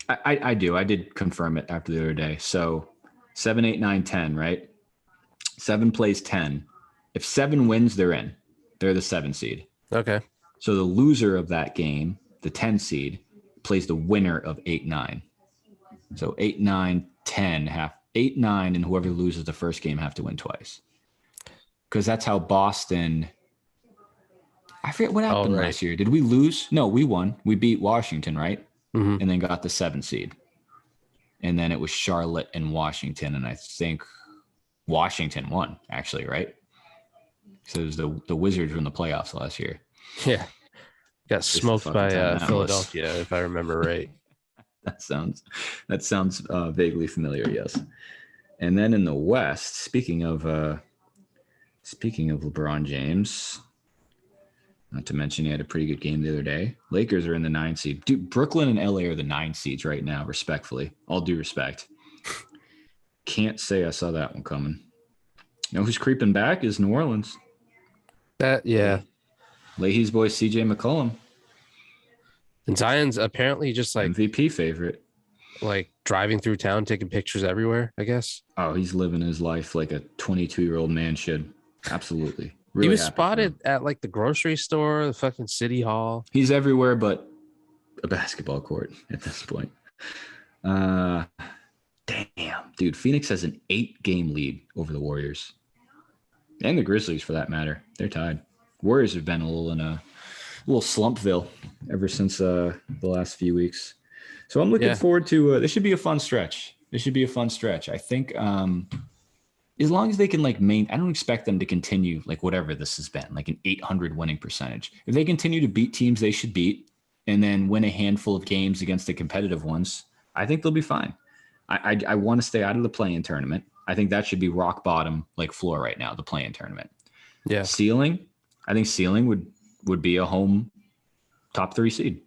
I do. I did confirm it after the other day. So 7, 8, 9, 10, right? 7 plays 10. If 7 wins, they're in. They're the 7 seed. Okay. So the loser of that game, the 10 seed, plays the winner of 8, 9. So 8, 9, 10 8, 9, and whoever loses the first game have to win twice. Because that's how Boston. I forget what happened last year. Did we lose? No, we won. We beat Washington, right? Mm-hmm. And then got the 7 seed. And then it was Charlotte and Washington, and I think Washington won, actually, right? So it was the Wizards were in the playoffs last year. Yeah. Got smoked by Philadelphia, if I remember right. That sounds vaguely familiar, yes. And then in the West, speaking of LeBron James, not to mention he had a pretty good game the other day. Lakers are in the 9 seed. Dude, Brooklyn and LA are the 9 seeds right now, respectfully. All due respect. Can't say I saw that one coming. You know who's creeping back is New Orleans. Leahy's boy CJ McCollum. And Zion's apparently just like MVP favorite. Like driving through town, taking pictures everywhere, I guess. Oh, he's living his life like a 22-year-old man should. Absolutely. Really he was spotted at like the grocery store, the fucking city hall. He's everywhere but a basketball court at this point. Damn, dude. Phoenix has an 8-game lead over the Warriors. And the Grizzlies, for that matter. They're tied. Warriors have been a little slumpville ever since the last few weeks. So I'm looking forward to this should be a fun stretch. I think as long as they can I don't expect them to continue like whatever this has been, like an 800 winning percentage. If they continue to beat teams they should beat and then win a handful of games against the competitive ones, I think they'll be fine. I want to stay out of the play-in tournament. I think that should be rock bottom like floor right now, the play-in tournament. Yeah. Ceiling, I think ceiling would be a home top 3 seed.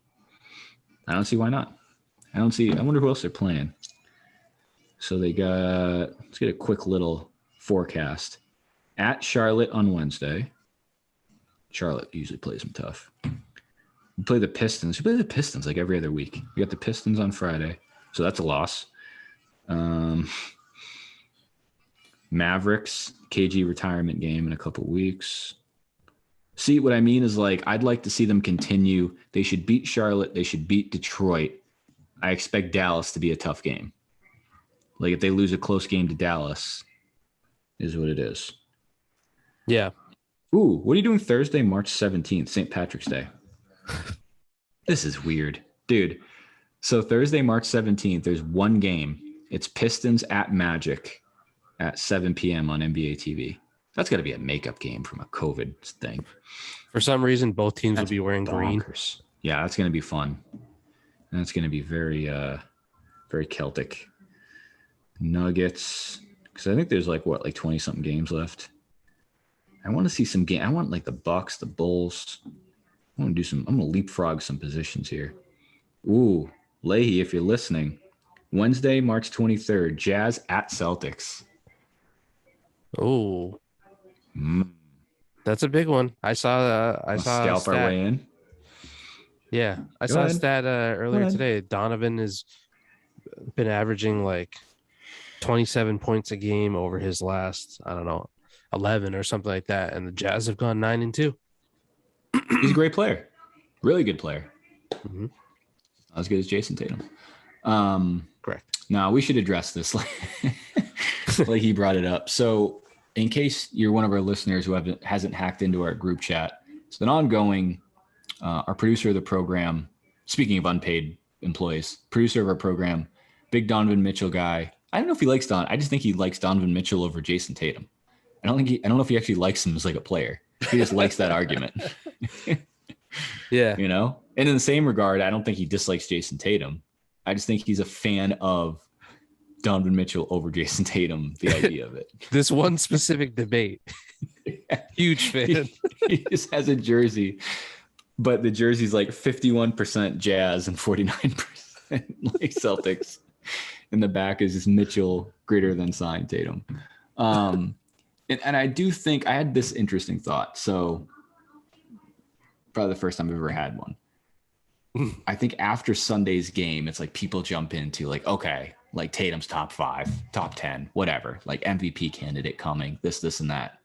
I don't see why not. I wonder who else they're playing. So let's get a quick little forecast. At Charlotte on Wednesday. Charlotte usually plays them tough. We play the Pistons. We play the Pistons like every other week. We got the Pistons on Friday. So that's a loss. Mavericks, KG retirement game in a couple weeks. See, what I mean is I'd like to see them continue. They should beat Charlotte. They should beat Detroit. I expect Dallas to be a tough game. Like if they lose a close game to Dallas, is what it is. Yeah. Ooh, what are you doing Thursday, March 17th, St. Patrick's Day? This is weird. Dude, so Thursday, March 17th, there's one game. It's Pistons at Magic at 7 p.m. on NBA TV. That's got to be a makeup game from a COVID thing. For some reason, both teams will be wearing green. Yeah, that's going to be fun. That's going to be very, very Celtic. Nuggets, because I think there's 20-something games left. I want to see some game. I want the Bucks, the Bulls. I'm going to leapfrog some positions here. Ooh, Leahy, if you're listening, Wednesday, March 23rd, Jazz at Celtics. Oh, that's a big one. I saw scalp our way in. Yeah, I saw a stat earlier today. Donovan has been averaging 27 points a game over his last, 11 or something like that. And the Jazz have gone 9-2. He's a great player. Really good player. Mm-hmm. Not as good as Jason Tatum. Correct. No, we should address this like he brought it up. So in case you're one of our listeners who hasn't hacked into our group chat, it's been ongoing. Our producer of the program, speaking of unpaid employees, producer of our program, big Donovan Mitchell guy. I don't know if he likes Don. I just think he likes Donovan Mitchell over Jason Tatum. I don't know if he actually likes him as a player. He just likes that argument. Yeah. And in the same regard, I don't think he dislikes Jason Tatum. I just think he's a fan of Donovan Mitchell over Jason Tatum, the idea of it. This one specific debate. Huge fan. He just has a jersey, but the jersey's like 51% Jazz and 49% like Celtics. In the back is just Mitchell greater than signed Tatum. And I do think I had this interesting thought. So probably the first time I've ever had one. I think after Sunday's game, it's like people jump into like, okay, like Tatum's top 5, top 10, whatever, like MVP candidate coming, this and that.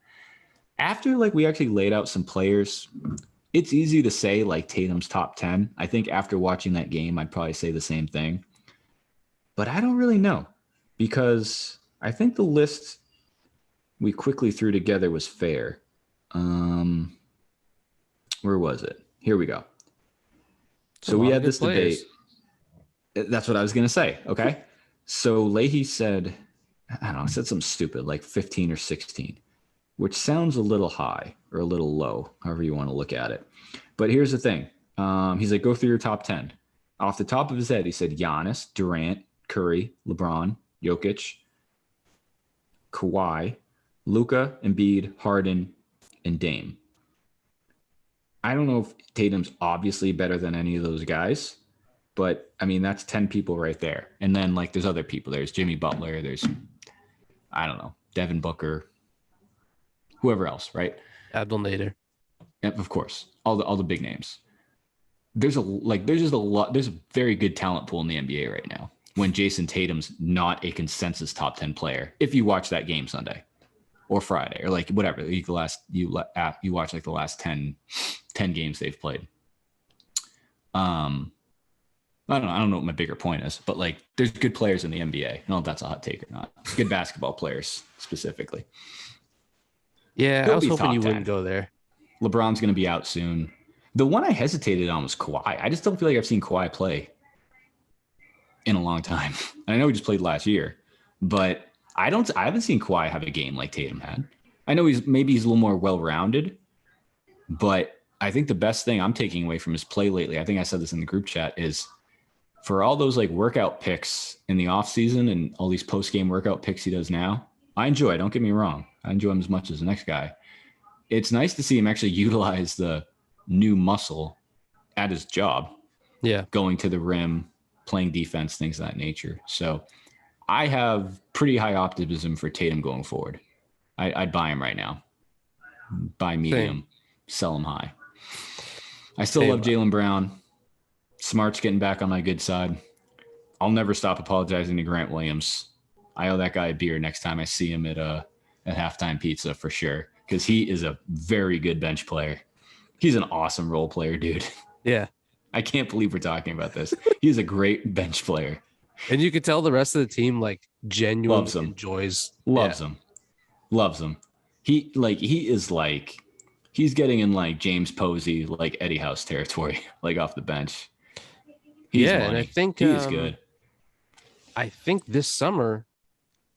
After like we actually laid out some players, it's easy to say like Tatum's top 10. I think after watching that game, I'd probably say the same thing. But I don't really know, because I think the list we quickly threw together was fair. Where was it? Here we go. So we had this debate. That's what I was going to say. Okay. So Leahy said, I don't know, said something stupid like 15 or 16, which sounds a little high or a little low, however you want to look at it. But here's the thing. He's like, go through your top 10. Off the top of his head, he said Giannis, Durant, Curry, LeBron, Jokic, Kawhi, Luka, Embiid, Harden, and Dame. I don't know if Tatum's obviously better than any of those guys, but I mean, that's 10 people right there. And then like there's other people. There's Jimmy Butler. There's, I don't know, Devin Booker, whoever else, right? Abdul Nader. Yep, of course. All the big names. There's just a lot. There's a very good talent pool in the NBA right now when Jason Tatum's not a consensus top 10 player. If you watch that game Sunday or Friday or like whatever, you watch like the last 10 games they've played. I don't know what my bigger point is, but like there's good players in the NBA. I don't know if that's a hot take or not. Good basketball players specifically. Yeah, I was hoping you wouldn't go there. LeBron's going to be out soon. The one I hesitated on was Kawhi. I just don't feel like I've seen Kawhi play in a long time. I know he just played last year, but I haven't seen Kawhi have a game like Tatum had. I know he's a little more well-rounded, but I think the best thing I'm taking away from his play lately, I think I said this in the group chat, is for all those like workout picks in the off season and all these post-game workout picks he does now, I enjoy. Don't get me wrong. I enjoy him as much as the next guy. It's nice to see him actually utilize the new muscle at his job. Yeah. Going to the rim, playing defense, things of that nature. So I have pretty high optimism for Tatum going forward. I'd buy him right now. Buy medium, sell him high. I still love Jaylen Brown. Smart's getting back on my good side. I'll never stop apologizing to Grant Williams. I owe that guy a beer next time I see him at Halftime Pizza for sure, because he is a very good bench player. He's an awesome role player, dude. Yeah. I can't believe we're talking about this. He's a great bench player. And you could tell the rest of the team like genuinely enjoys. Loves him. He's getting in like James Posey, like Eddie House territory, like off the bench. And I think he's good. I think this summer,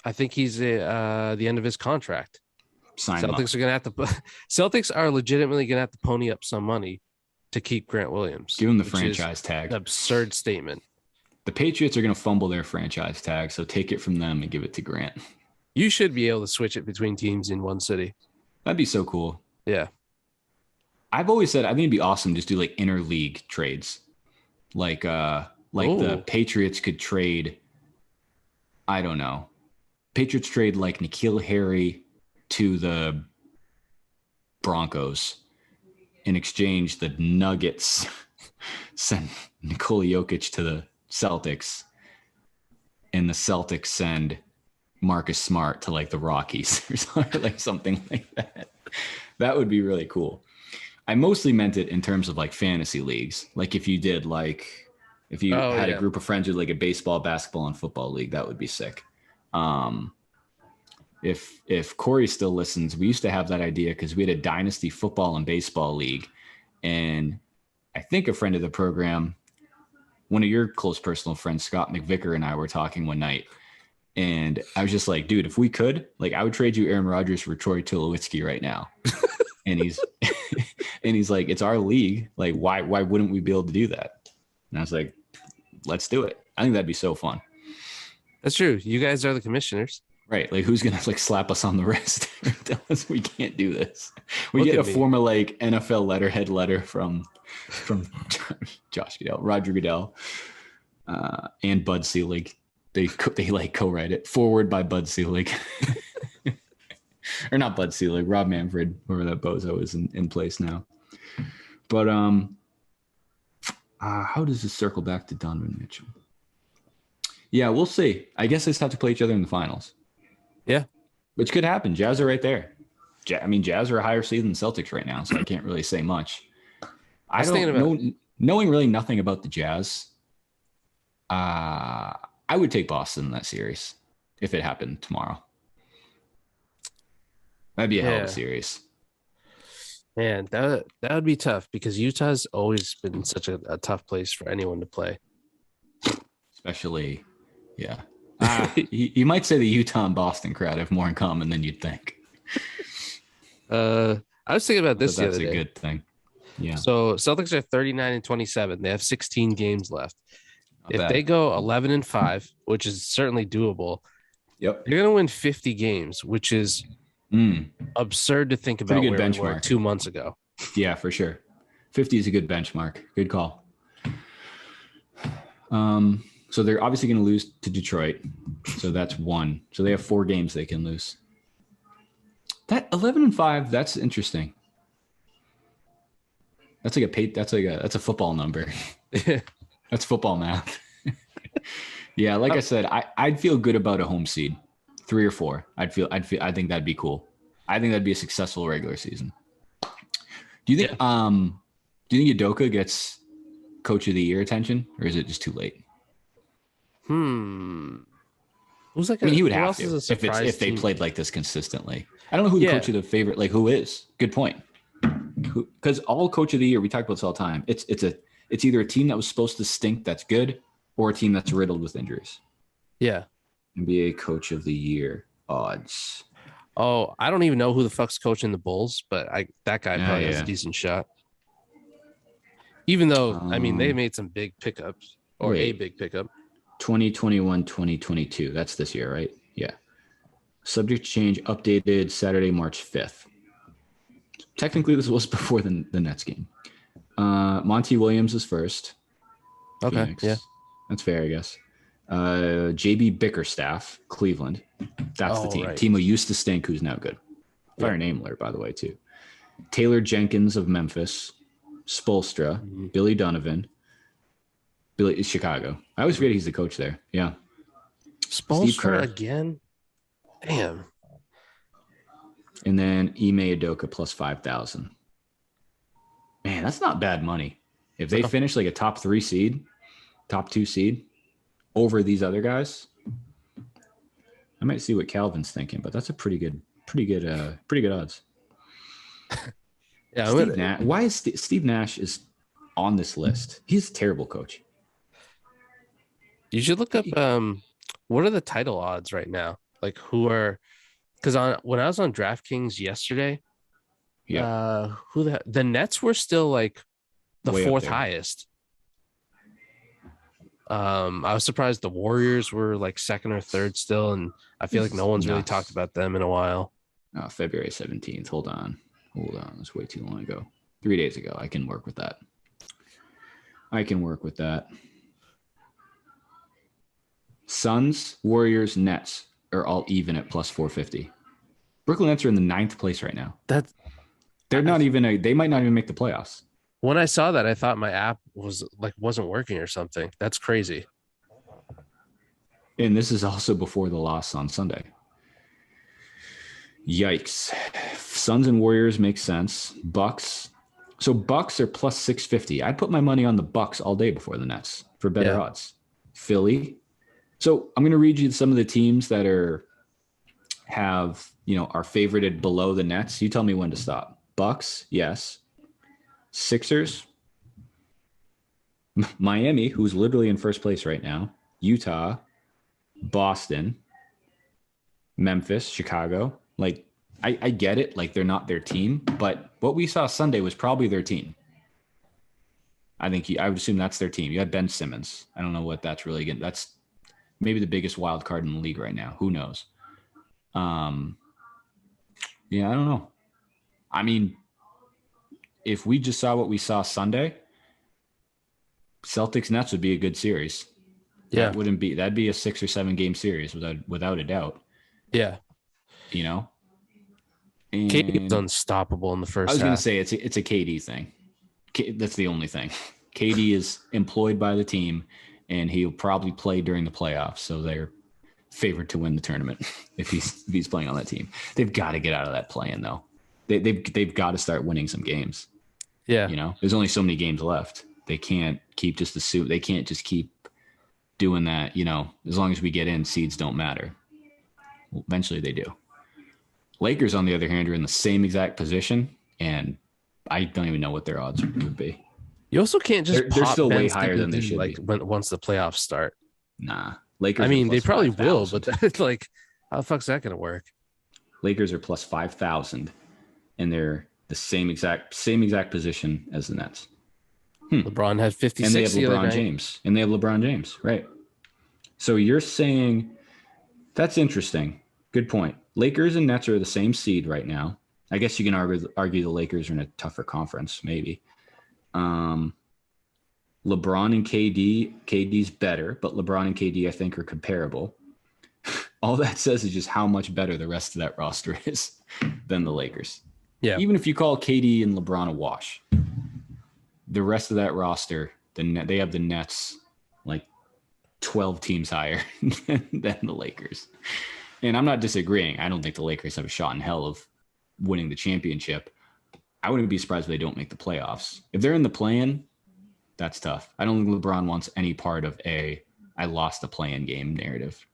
he's the end of his contract. Celtics are legitimately gonna have to pony up some money to keep Grant Williams. Give him the franchise tag. An absurd statement. The Patriots are gonna fumble their franchise tag, so take it from them and give it to Grant. You should be able to switch it between teams in one city. That'd be so cool. Yeah. I've always said I think it'd be awesome to just do like interleague trades. Like the Patriots could trade, I don't know. Patriots trade like N'Keal Harry to the Broncos. In exchange, the Nuggets send Nikola Jokic to the Celtics, and the Celtics send Marcus Smart to like the Rockies or something like that. That would be really cool. I mostly meant it in terms of like fantasy leagues. Like if you did if you had a group of friends with like a baseball, basketball, and football league, that would be sick. If Corey still listens, we used to have that idea because we had a dynasty football and baseball league. And I think a friend of the program, one of your close personal friends, Scott McVicker, and I were talking one night. And I was just like, dude, if we could, like, I would trade you Aaron Rodgers for Troy Tulowitzki right now. And And he's like, it's our league. Like, why wouldn't we be able to do that? And I was like, let's do it. I think that'd be so fun. That's true. You guys are the commissioners. Right. Like, who's going to like slap us on the wrist and tell us we can't do this? We Look get at a me. form of like NFL letterhead letter from Josh Goodell, Roger Goodell, and Bud Selig. They like co-write it. Forward by Bud Selig. Or not Bud Selig, Rob Manfred, whoever that bozo is in place now. But how does this circle back to Donovan Mitchell? Yeah, we'll see. I guess they just have to play each other in the finals. Yeah. Which could happen. Jazz are right there. I mean, Jazz are a higher seed than Celtics right now, so I can't really say much. I don't know. Knowing really nothing about the Jazz, I would take Boston in that series if it happened tomorrow. That'd be a hell of a series. Man, that would be tough because Utah's always been such a tough place for anyone to play. Especially, yeah. You might say the Utah and Boston crowd have more in common than you'd think. I was thinking about this the other day. That's a good thing. Yeah. So Celtics are 39-27. They have 16 games left. If they go 11-5, which is certainly doable, yep, they're going to win 50 games, which is absurd to think about. Pretty good where we were 2 months ago. Yeah, for sure. 50 is a good benchmark. Good call. So they're obviously going to lose to Detroit. So that's one. So they have 4 games they can lose. That 11-5, that's interesting. That's a football number. That's football math. Yeah, like I said, I'd feel good about a home seed, 3 or 4. I think that'd be cool. I think that'd be a successful regular season. Do you think Udoka gets Coach of the Year attention, or is it just too late? Who's like? He would have to if they played like this consistently. I don't know who the coach of the favorite, like who is. Good point. Because all Coach of the Year, we talk about this all the time. It's either a team that was supposed to stink that's good, or a team that's riddled with injuries. Yeah. NBA Coach of the Year odds. Oh, I don't even know who the fuck's coaching the Bulls, but that guy probably has a decent shot. Even though, they made some big pickups a big pickup. 2021, 2022. That's this year, right? Yeah. Subject to change updated Saturday, March 5th. Technically, this was before the Nets game. Monty Williams is first. Okay. Phoenix. Yeah. That's fair, I guess. JB Bickerstaff, Cleveland. That's the team. Right. Team who used to stink, who's now good. Fire name alert, by the way, too. Taylor Jenkins of Memphis. Spoelstra. Billy Donovan. Chicago. I always forget he's the coach there. Yeah. Spoelstra again? Damn. And then Ime Udoka plus 5,000. Man, that's not bad money. If they finish like a top 3 seed, top 2 seed over these other guys, I might see what Calvin's thinking, but that's a pretty good odds. Yeah. Why is Steve Nash is on this list? He's a terrible coach. You should look up what are the title odds right now? Like who are, because when I was on DraftKings yesterday, the Nets were still like the way 4th highest. I was surprised the Warriors were like 2nd or 3rd still, and I feel like no one's really talked about them in a while. February 17th. Hold on. That's way too long ago. 3 days ago. I can work with that. Suns, Warriors, Nets are all even at plus 450. Brooklyn Nets are in the 9th place right now. They might not even make the playoffs. When I saw that, I thought my app wasn't working or something. That's crazy. And this is also before the loss on Sunday. Yikes. Suns and Warriors make sense. Bucks. So Bucks are plus 650. I'd put my money on the Bucks all day before the Nets for better odds. Philly. So I'm going to read you some of the teams that are favorited below the Nets. You tell me when to stop. Bucks, yes. Sixers. Miami, who's literally in first place right now. Utah. Boston. Memphis. Chicago. Like, I get it. Like they're not their team, but what we saw Sunday was probably their team. I would assume that's their team. You had Ben Simmons. I don't know what that's really getting. That's maybe the biggest wild card in the league right now. Who knows? Yeah, I don't know. I mean, if we just saw what we saw Sunday, Celtics Nets would be a good series. Yeah. That'd be a 6 or 7 game series without a doubt. Yeah. You know? KD's unstoppable in the first half. I was going to say it's a KD thing. That's the only thing. KD is employed by the team, and he'll probably play during the playoffs, so they're favored to win the tournament if he's playing on that team. They've got to get out of that play-in, though. They've got to start winning some games. Yeah, you know, there's only so many games left. They can't keep just they can't just keep doing that. You know, as long as we get in, seeds don't matter. Well, eventually, they do. Lakers, on the other hand, are in the same exact position, and I don't even know what their odds would be. You also can't just they're still way higher than they should be. Once the playoffs start. Nah, Lakers. I mean, they probably 5, will, but like, how the fuck's that gonna work? Lakers are plus 5,000, and they're the same exact position as the Nets. LeBron had 56, and they have LeBron James, right? So you're saying that's interesting. Good point. Lakers and Nets are the same seed right now. I guess you can argue the Lakers are in a tougher conference, maybe. LeBron and KD's better, but LeBron and KD, I think, are comparable. All that says is just how much better the rest of that roster is than the Lakers. Yeah. Even if you call KD and LeBron a wash, the rest of that roster, they have the Nets like 12 teams higher than the Lakers. And I'm not disagreeing. I don't think the Lakers have a shot in hell of winning the championship. I wouldn't be surprised if they don't make the playoffs. If they're in the play-in, that's tough. I don't think LeBron wants any part of I lost the play-in game narrative.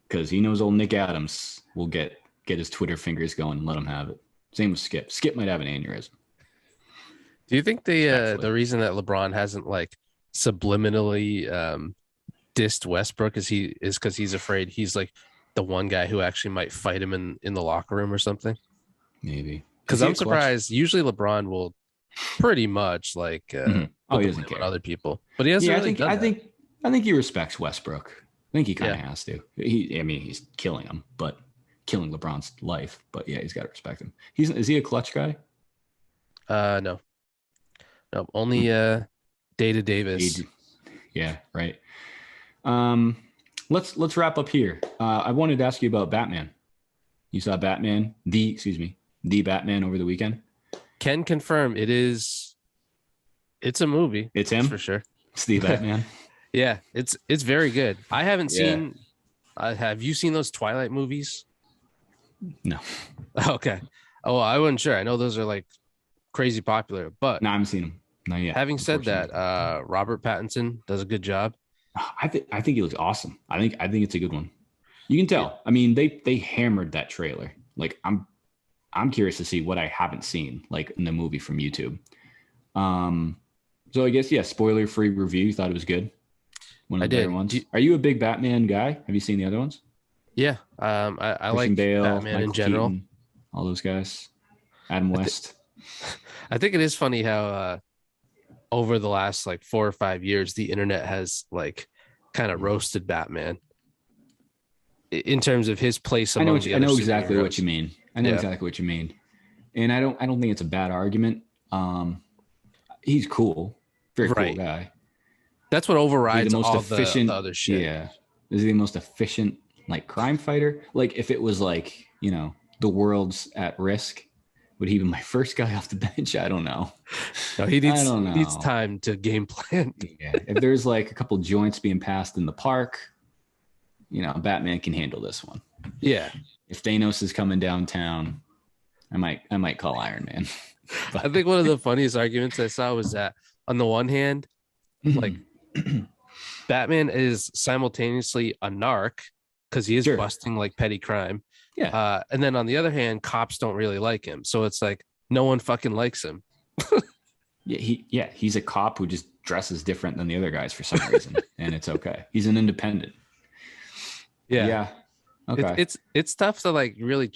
Because he knows old Nick Adams will get his Twitter fingers going and let him have it. Same with Skip. Skip might have an aneurysm. Do you think the reason that LeBron hasn't like subliminally dissed Westbrook is because he's afraid he's like the one guy who actually might fight him in the locker room or something? Maybe. Because I'm surprised. Usually LeBron will pretty much like he doesn't care other people, but he hasn't really done that. I think he respects Westbrook. I think he kind of has to. He's killing him, but killing LeBron's life. But yeah, he's got to respect him. Is he a clutch guy? No, only Data Davis. Yeah, right. Let's wrap up here. I wanted to ask you about Batman. You saw Batman, the Batman over the weekend? Can confirm it's a movie. It's him for sure. It's the Batman. Yeah, it's very good. I haven't seen. Have you seen those Twilight movies? No. Okay. Oh, I wasn't sure. I know those are like crazy popular, but no, I haven't seen them. Not yet. Having said that, Robert Pattinson does a good job. I think he looks awesome. I think it's a good one. You can tell. I mean, they hammered that trailer. Like I'm curious to see what I haven't seen, like in the movie from YouTube. So I guess spoiler-free review. You thought it was good. One of the better ones. Are you a big Batman guy? Have you seen the other ones? Yeah, I like Bale, Batman Michael in general. Keaton, all those guys. Adam West. I think it is funny how over the last like 4 or 5 years, the internet has like kind of roasted Batman in terms of his place among the other. I know exactly what you mean. Exactly what you mean. And I don't think it's a bad argument. He's cool. Very cool guy. That's what overrides all the other shit. Yeah. Is he the most efficient like crime fighter? Like if it was like, you know, the world's at risk, would he be my first guy off the bench? I don't know. No, he needs time to game plan. Yeah. If there's like a couple joints being passed in the park, you know, Batman can handle this one. Yeah. If Thanos is coming downtown, I might call Iron Man. But I think one of the funniest arguments I saw was that on the one hand, like Batman is simultaneously a narc because he is busting like petty crime. Yeah. And then on the other hand, cops don't really like him. So it's like no one fucking likes him. He's a cop who just dresses different than the other guys for some reason. And it's okay. He's an independent. Yeah. Okay. It's tough to like really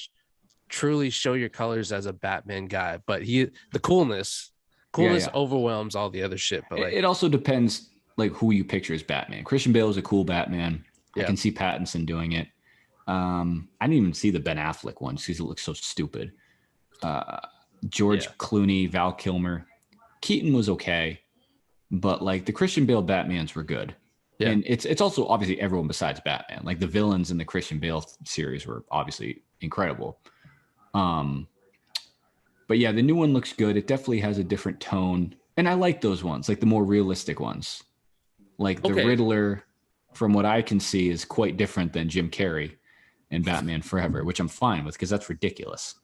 truly show your colors as a Batman guy. But the coolness overwhelms all the other shit. But like, it also depends like who you picture as Batman. Christian Bale is a cool Batman. I can see Pattinson doing it. I didn't even see the Ben Affleck one because it looks so stupid. George Clooney, Val Kilmer, Keaton was okay, but like the Christian Bale Batmans were good. Yeah. And it's also obviously everyone besides Batman. Like the villains in the Christian Bale series were obviously incredible. But yeah, the new one looks good. It definitely has a different tone. And I like those ones, like the more realistic ones. Like the Riddler, from what I can see, is quite different than Jim Carrey in Batman Forever, which I'm fine with because that's ridiculous.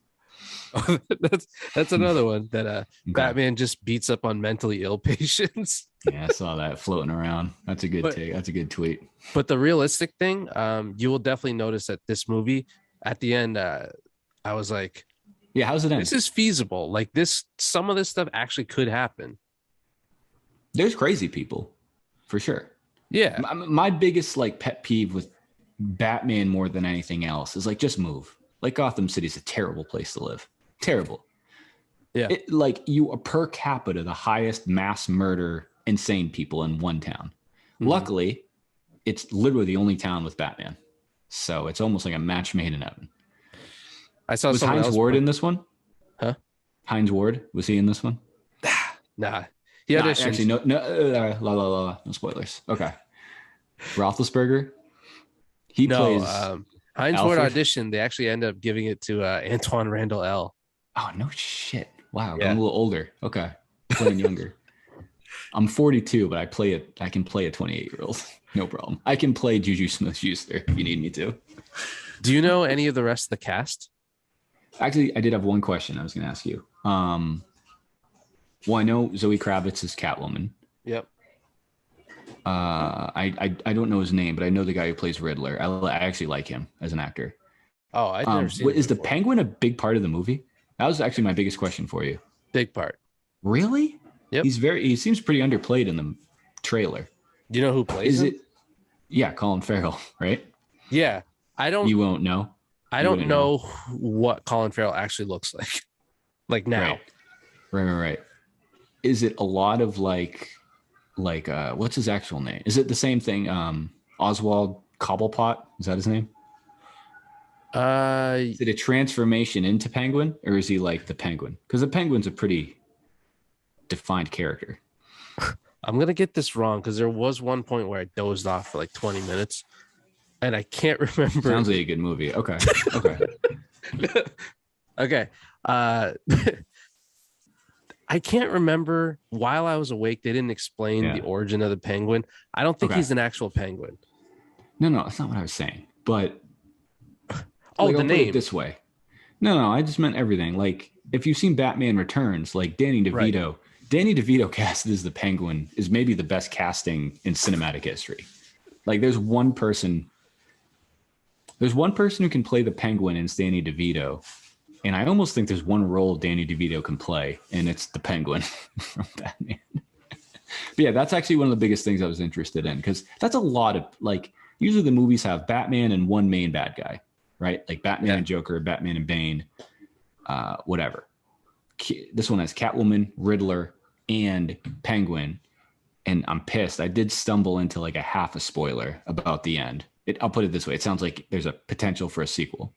That's another one that Batman just beats up on mentally ill patients. Yeah, I saw that floating around. That's a good take. That's a good tweet. But the realistic thing, you will definitely notice that this movie, at the end, I was like, yeah, how's it end? This is feasible. Like some of this stuff actually could happen. There's crazy people, for sure. Yeah. My biggest like pet peeve with Batman more than anything else is like, just move. Like Gotham City is a terrible place to live. Terrible. Yeah. Like you are per capita the highest mass murder insane people in one town. Mm-hmm. Luckily, it's literally the only town with Batman. So it's almost like a match made in heaven. Was Hines Ward in this one? Huh? Hines Ward, was he in this one? Nah. Yeah, actually, no, no spoilers. Okay. Roethlisberger. He plays. Hines Ward auditioned. They actually end up giving it to Antoine Randall L. Oh no shit! Wow, I'm a little older. Okay, playing younger. I'm 42, but I can play a 28-year-old. No problem. I can play Juju Smith-Schuster if you need me to. Do you know any of the rest of the cast? Actually, I did have one question I was going to ask you. Well, I know Zoe Kravitz is Catwoman. Yep. I don't know his name, but I know the guy who plays Riddler. I actually like him as an actor. Oh, I've never seen him Is the Penguin a big part of the movie? That was actually my biggest question for you. Big part. Really? Yep. He seems pretty underplayed in the trailer. Do you know who plays him? Yeah, Colin Farrell, right? Yeah. You won't know? I don't know what Colin Farrell actually looks like. Like now. Right. Is it a lot of like what's his actual name? Is it the same thing? Oswald Cobblepot? Is that his name? Is it a transformation into Penguin, or is he like the Penguin? Because the Penguin's a pretty defined character. I'm gonna get this wrong because there was one point where I dozed off for like 20 minutes, and I can't remember. Sounds like a good movie. Okay. Okay. I can't remember. While I was awake, they didn't explain the origin of the Penguin. I don't think he's an actual penguin. No, that's not what I was saying. But the name. Put it this way. No, I just meant everything. Like if you've seen Batman Returns, like Danny DeVito. Right. Danny DeVito casted as the Penguin is maybe the best casting in cinematic history. Like there's one person who can play the Penguin, and it's Danny DeVito. And I almost think there's one role Danny DeVito can play, and it's the Penguin from Batman. But yeah, that's actually one of the biggest things I was interested in, because that's a lot of, like, usually the movies have Batman and one main bad guy, right? Like Batman and Joker, Batman and Bane, whatever. This one has Catwoman, Riddler, and Penguin. And I'm pissed. I did stumble into like a half a spoiler about the end. I'll put it this way. It sounds like there's a potential for a sequel.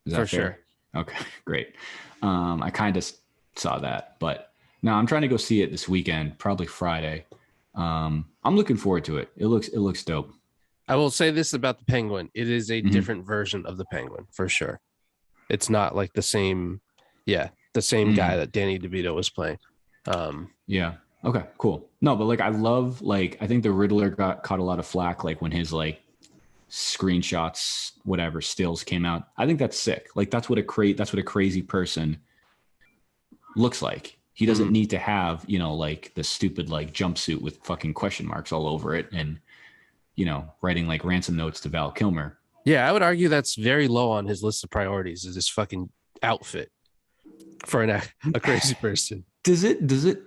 Is that for fair? Sure. Okay, great. I kind of saw that, but no, I'm trying to go see it this weekend, probably Friday. I'm looking forward to it. It looks dope. I will say this about the Penguin. It is a different version of the Penguin for sure. It's not like the same guy that Danny DeVito was playing. Yeah. Okay, cool. No, but like I think the Riddler caught a lot of flack, like when his like screenshots, whatever, stills came out. I think that's sick. Like that's what a crazy person looks like. He doesn't need to have, like the stupid like jumpsuit with fucking question marks all over it and, writing like ransom notes to Val Kilmer. Yeah, I would argue that's very low on his list of priorities, is this fucking outfit for a crazy person. Does it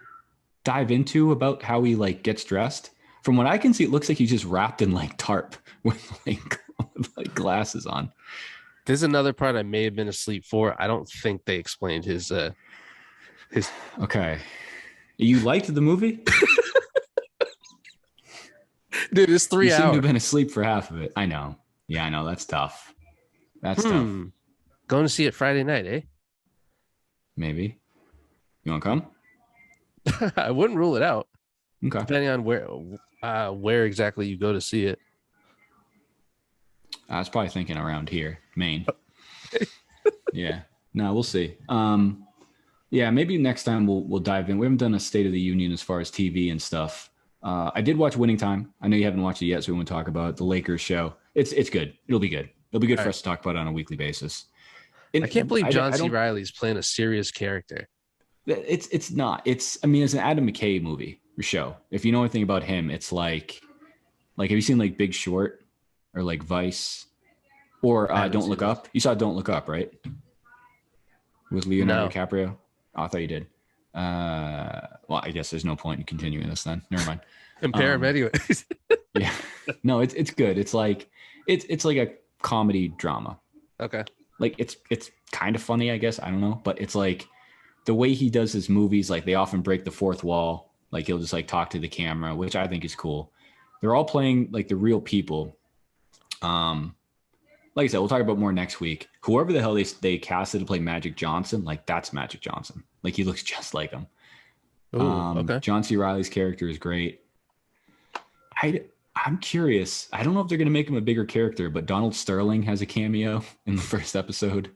dive into about how he like gets dressed? From what I can see, it looks like he's just wrapped in like tarp with like glasses on. There's another part I may have been asleep for. I don't think they explained his. Okay. You liked the movie? Dude, it's You 3 seem to hours. have been asleep for half of it. I know. Yeah, I know. That's tough. That's tough. Going to see it Friday night, eh? Maybe. You want to come? I wouldn't rule it out, Okay. depending on where exactly you go to see it. I was probably thinking around here, Maine. Yeah. No, we'll see. Yeah, maybe next time we'll dive in. We haven't done a State of the Union as far as TV and stuff. I did watch Winning Time. I know you haven't watched it yet, so we won't talk about it. The Lakers show. It's good. It'll be good. It'll be good for us to talk about it on a weekly basis. I can't believe John C. Reilly's playing a serious character. It's not. It's an Adam McKay movie or show. If you know anything about him, it's like have you seen like Big Short or like Vice or Don't Look Up? You saw Don't Look Up, right? With Leonardo DiCaprio. Oh, I thought you did. Well, I guess there's no point in continuing this then. Never mind. Compare him anyways. Yeah. No, it's good. It's like a comedy drama. Okay. Like it's kind of funny, I guess. I don't know, but it's like the way he does his movies. Like they often break the fourth wall. Like he'll just like talk to the camera, which I think is cool. They're all playing like the real people. Like I said, we'll talk about more next week. Whoever the hell they casted to play Magic Johnson, like that's Magic Johnson. Like he looks just like him. Ooh, okay. John C. Reilly's character is great. I'm curious. I don't know if they're going to make him a bigger character, but Donald Sterling has a cameo in the first episode.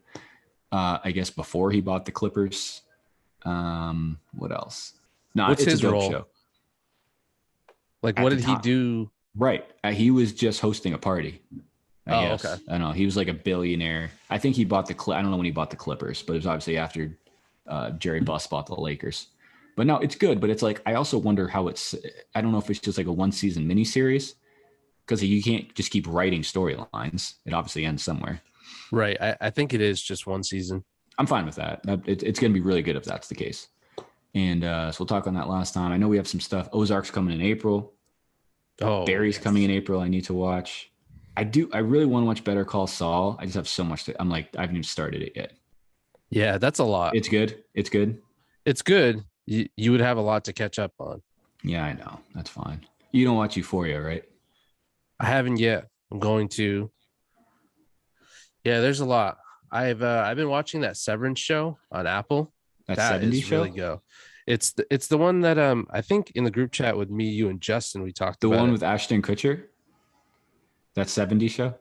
I guess before he bought the Clippers. What else? No, what's it's his a dope role? show. Like, what did he do? Right. He was just hosting a party. I guess. Okay. I don't know. He was like a billionaire. I think he bought I don't know when he bought the Clippers, but it was obviously after Jerry Buss bought the Lakers. But no, it's good. But it's like, I also wonder how I don't know if it's just like a 1-season miniseries because you can't just keep writing storylines. It obviously ends somewhere. Right. I think it is just 1 season. I'm fine with that. It's going to be really good if that's the case. And so we'll talk on that last time. I know we have some stuff. Ozark's coming in April. Oh, Barry's coming in April. I need to watch. I really want to watch Better Call Saul. I just have so much I'm like, I haven't even started it yet. Yeah, that's a lot. It's good. It's good. It's good. You would have a lot to catch up on. Yeah, I know. That's fine. You don't watch Euphoria, right? I haven't yet. I'm going to. Yeah, there's a lot. I've been watching that Severance show on Apple. That 70 is show? really good. It's the one that I think in the group chat with me, you, and Justin, we talked about. The one with Ashton Kutcher? That 70 show?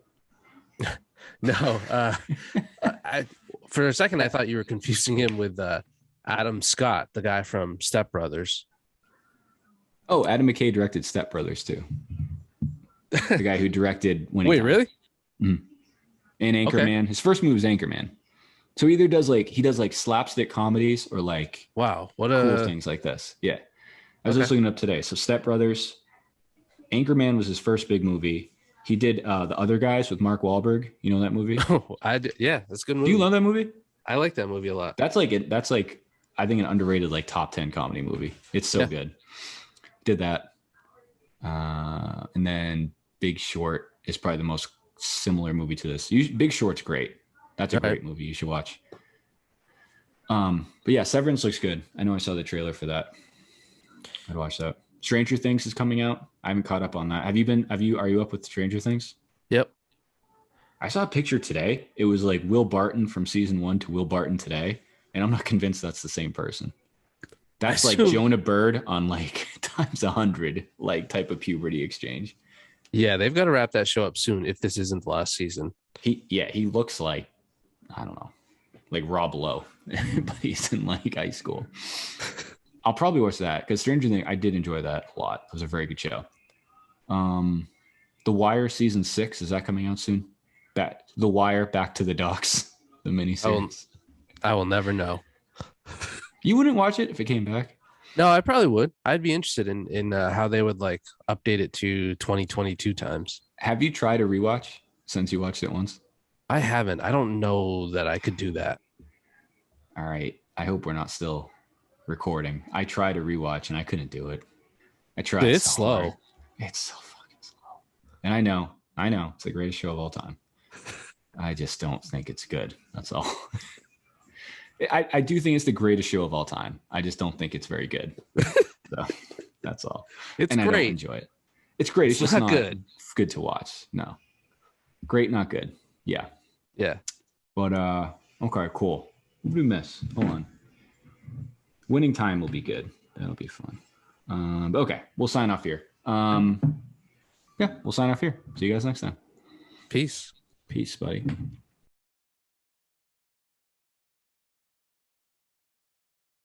No. For a second I thought you were confusing him with Adam Scott, the guy from Step Brothers. Oh, Adam McKay directed Step Brothers too. The guy who directed Winning Wait, Time. really? Mm-hmm. And Anchorman. Okay. His first movie was Anchorman. So he does like slapstick comedies or like cool things like this. Yeah. I was just looking up today. So Step Brothers, Anchorman was his first big movie. He did The Other Guys with Mark Wahlberg. You know that movie? Oh, yeah, that's a good movie. Do you love that movie? I like that movie a lot. That's like I think an underrated like top 10 comedy movie. It's so good. Did that. And then Big Short is probably the most similar movie to this. Big Short's great. That's a great movie. You should watch. But yeah, Severance looks good. I know I saw the trailer for that. I'd watch that. Stranger Things is coming out. I haven't caught up on that. Are you up with Stranger Things? Yep. I saw a picture today. It was like Will Barton from season 1 to Will Barton today. And I'm not convinced that's the same person. That's like Jonah Bird on like times 100, like type of puberty exchange. Yeah, they've got to wrap that show up soon if this isn't the last season. He looks like, I don't know, like Rob Lowe, but he's in like high school. I'll probably watch that because Stranger Things, I did enjoy that a lot. It was a very good show. The Wire season 6, is that coming out soon? The Wire Back to the Docks, the miniseries. I will never know. You wouldn't watch it if it came back? No, I probably would. I'd be interested in how they would like update it to 2022 times. Have you tried a rewatch since you watched it once? I haven't. I don't know that I could do that. All right. I hope we're not still recording. I tried a rewatch and I couldn't do it. I tried. Dude, it's slow. It's so fucking slow. And I know. It's the greatest show of all time. I just don't think it's good. That's all. I do think it's the greatest show of all time. I just don't think it's very good. So that's all. It's and great. I don't enjoy it. It's great. It's just not good to watch. No. Great, not good. Yeah. Yeah. But okay, cool. What did we miss? Hold on. Winning time will be good. That'll be fun. Okay, we'll sign off here. Yeah, we'll sign off here. See you guys next time. Peace. Peace, buddy.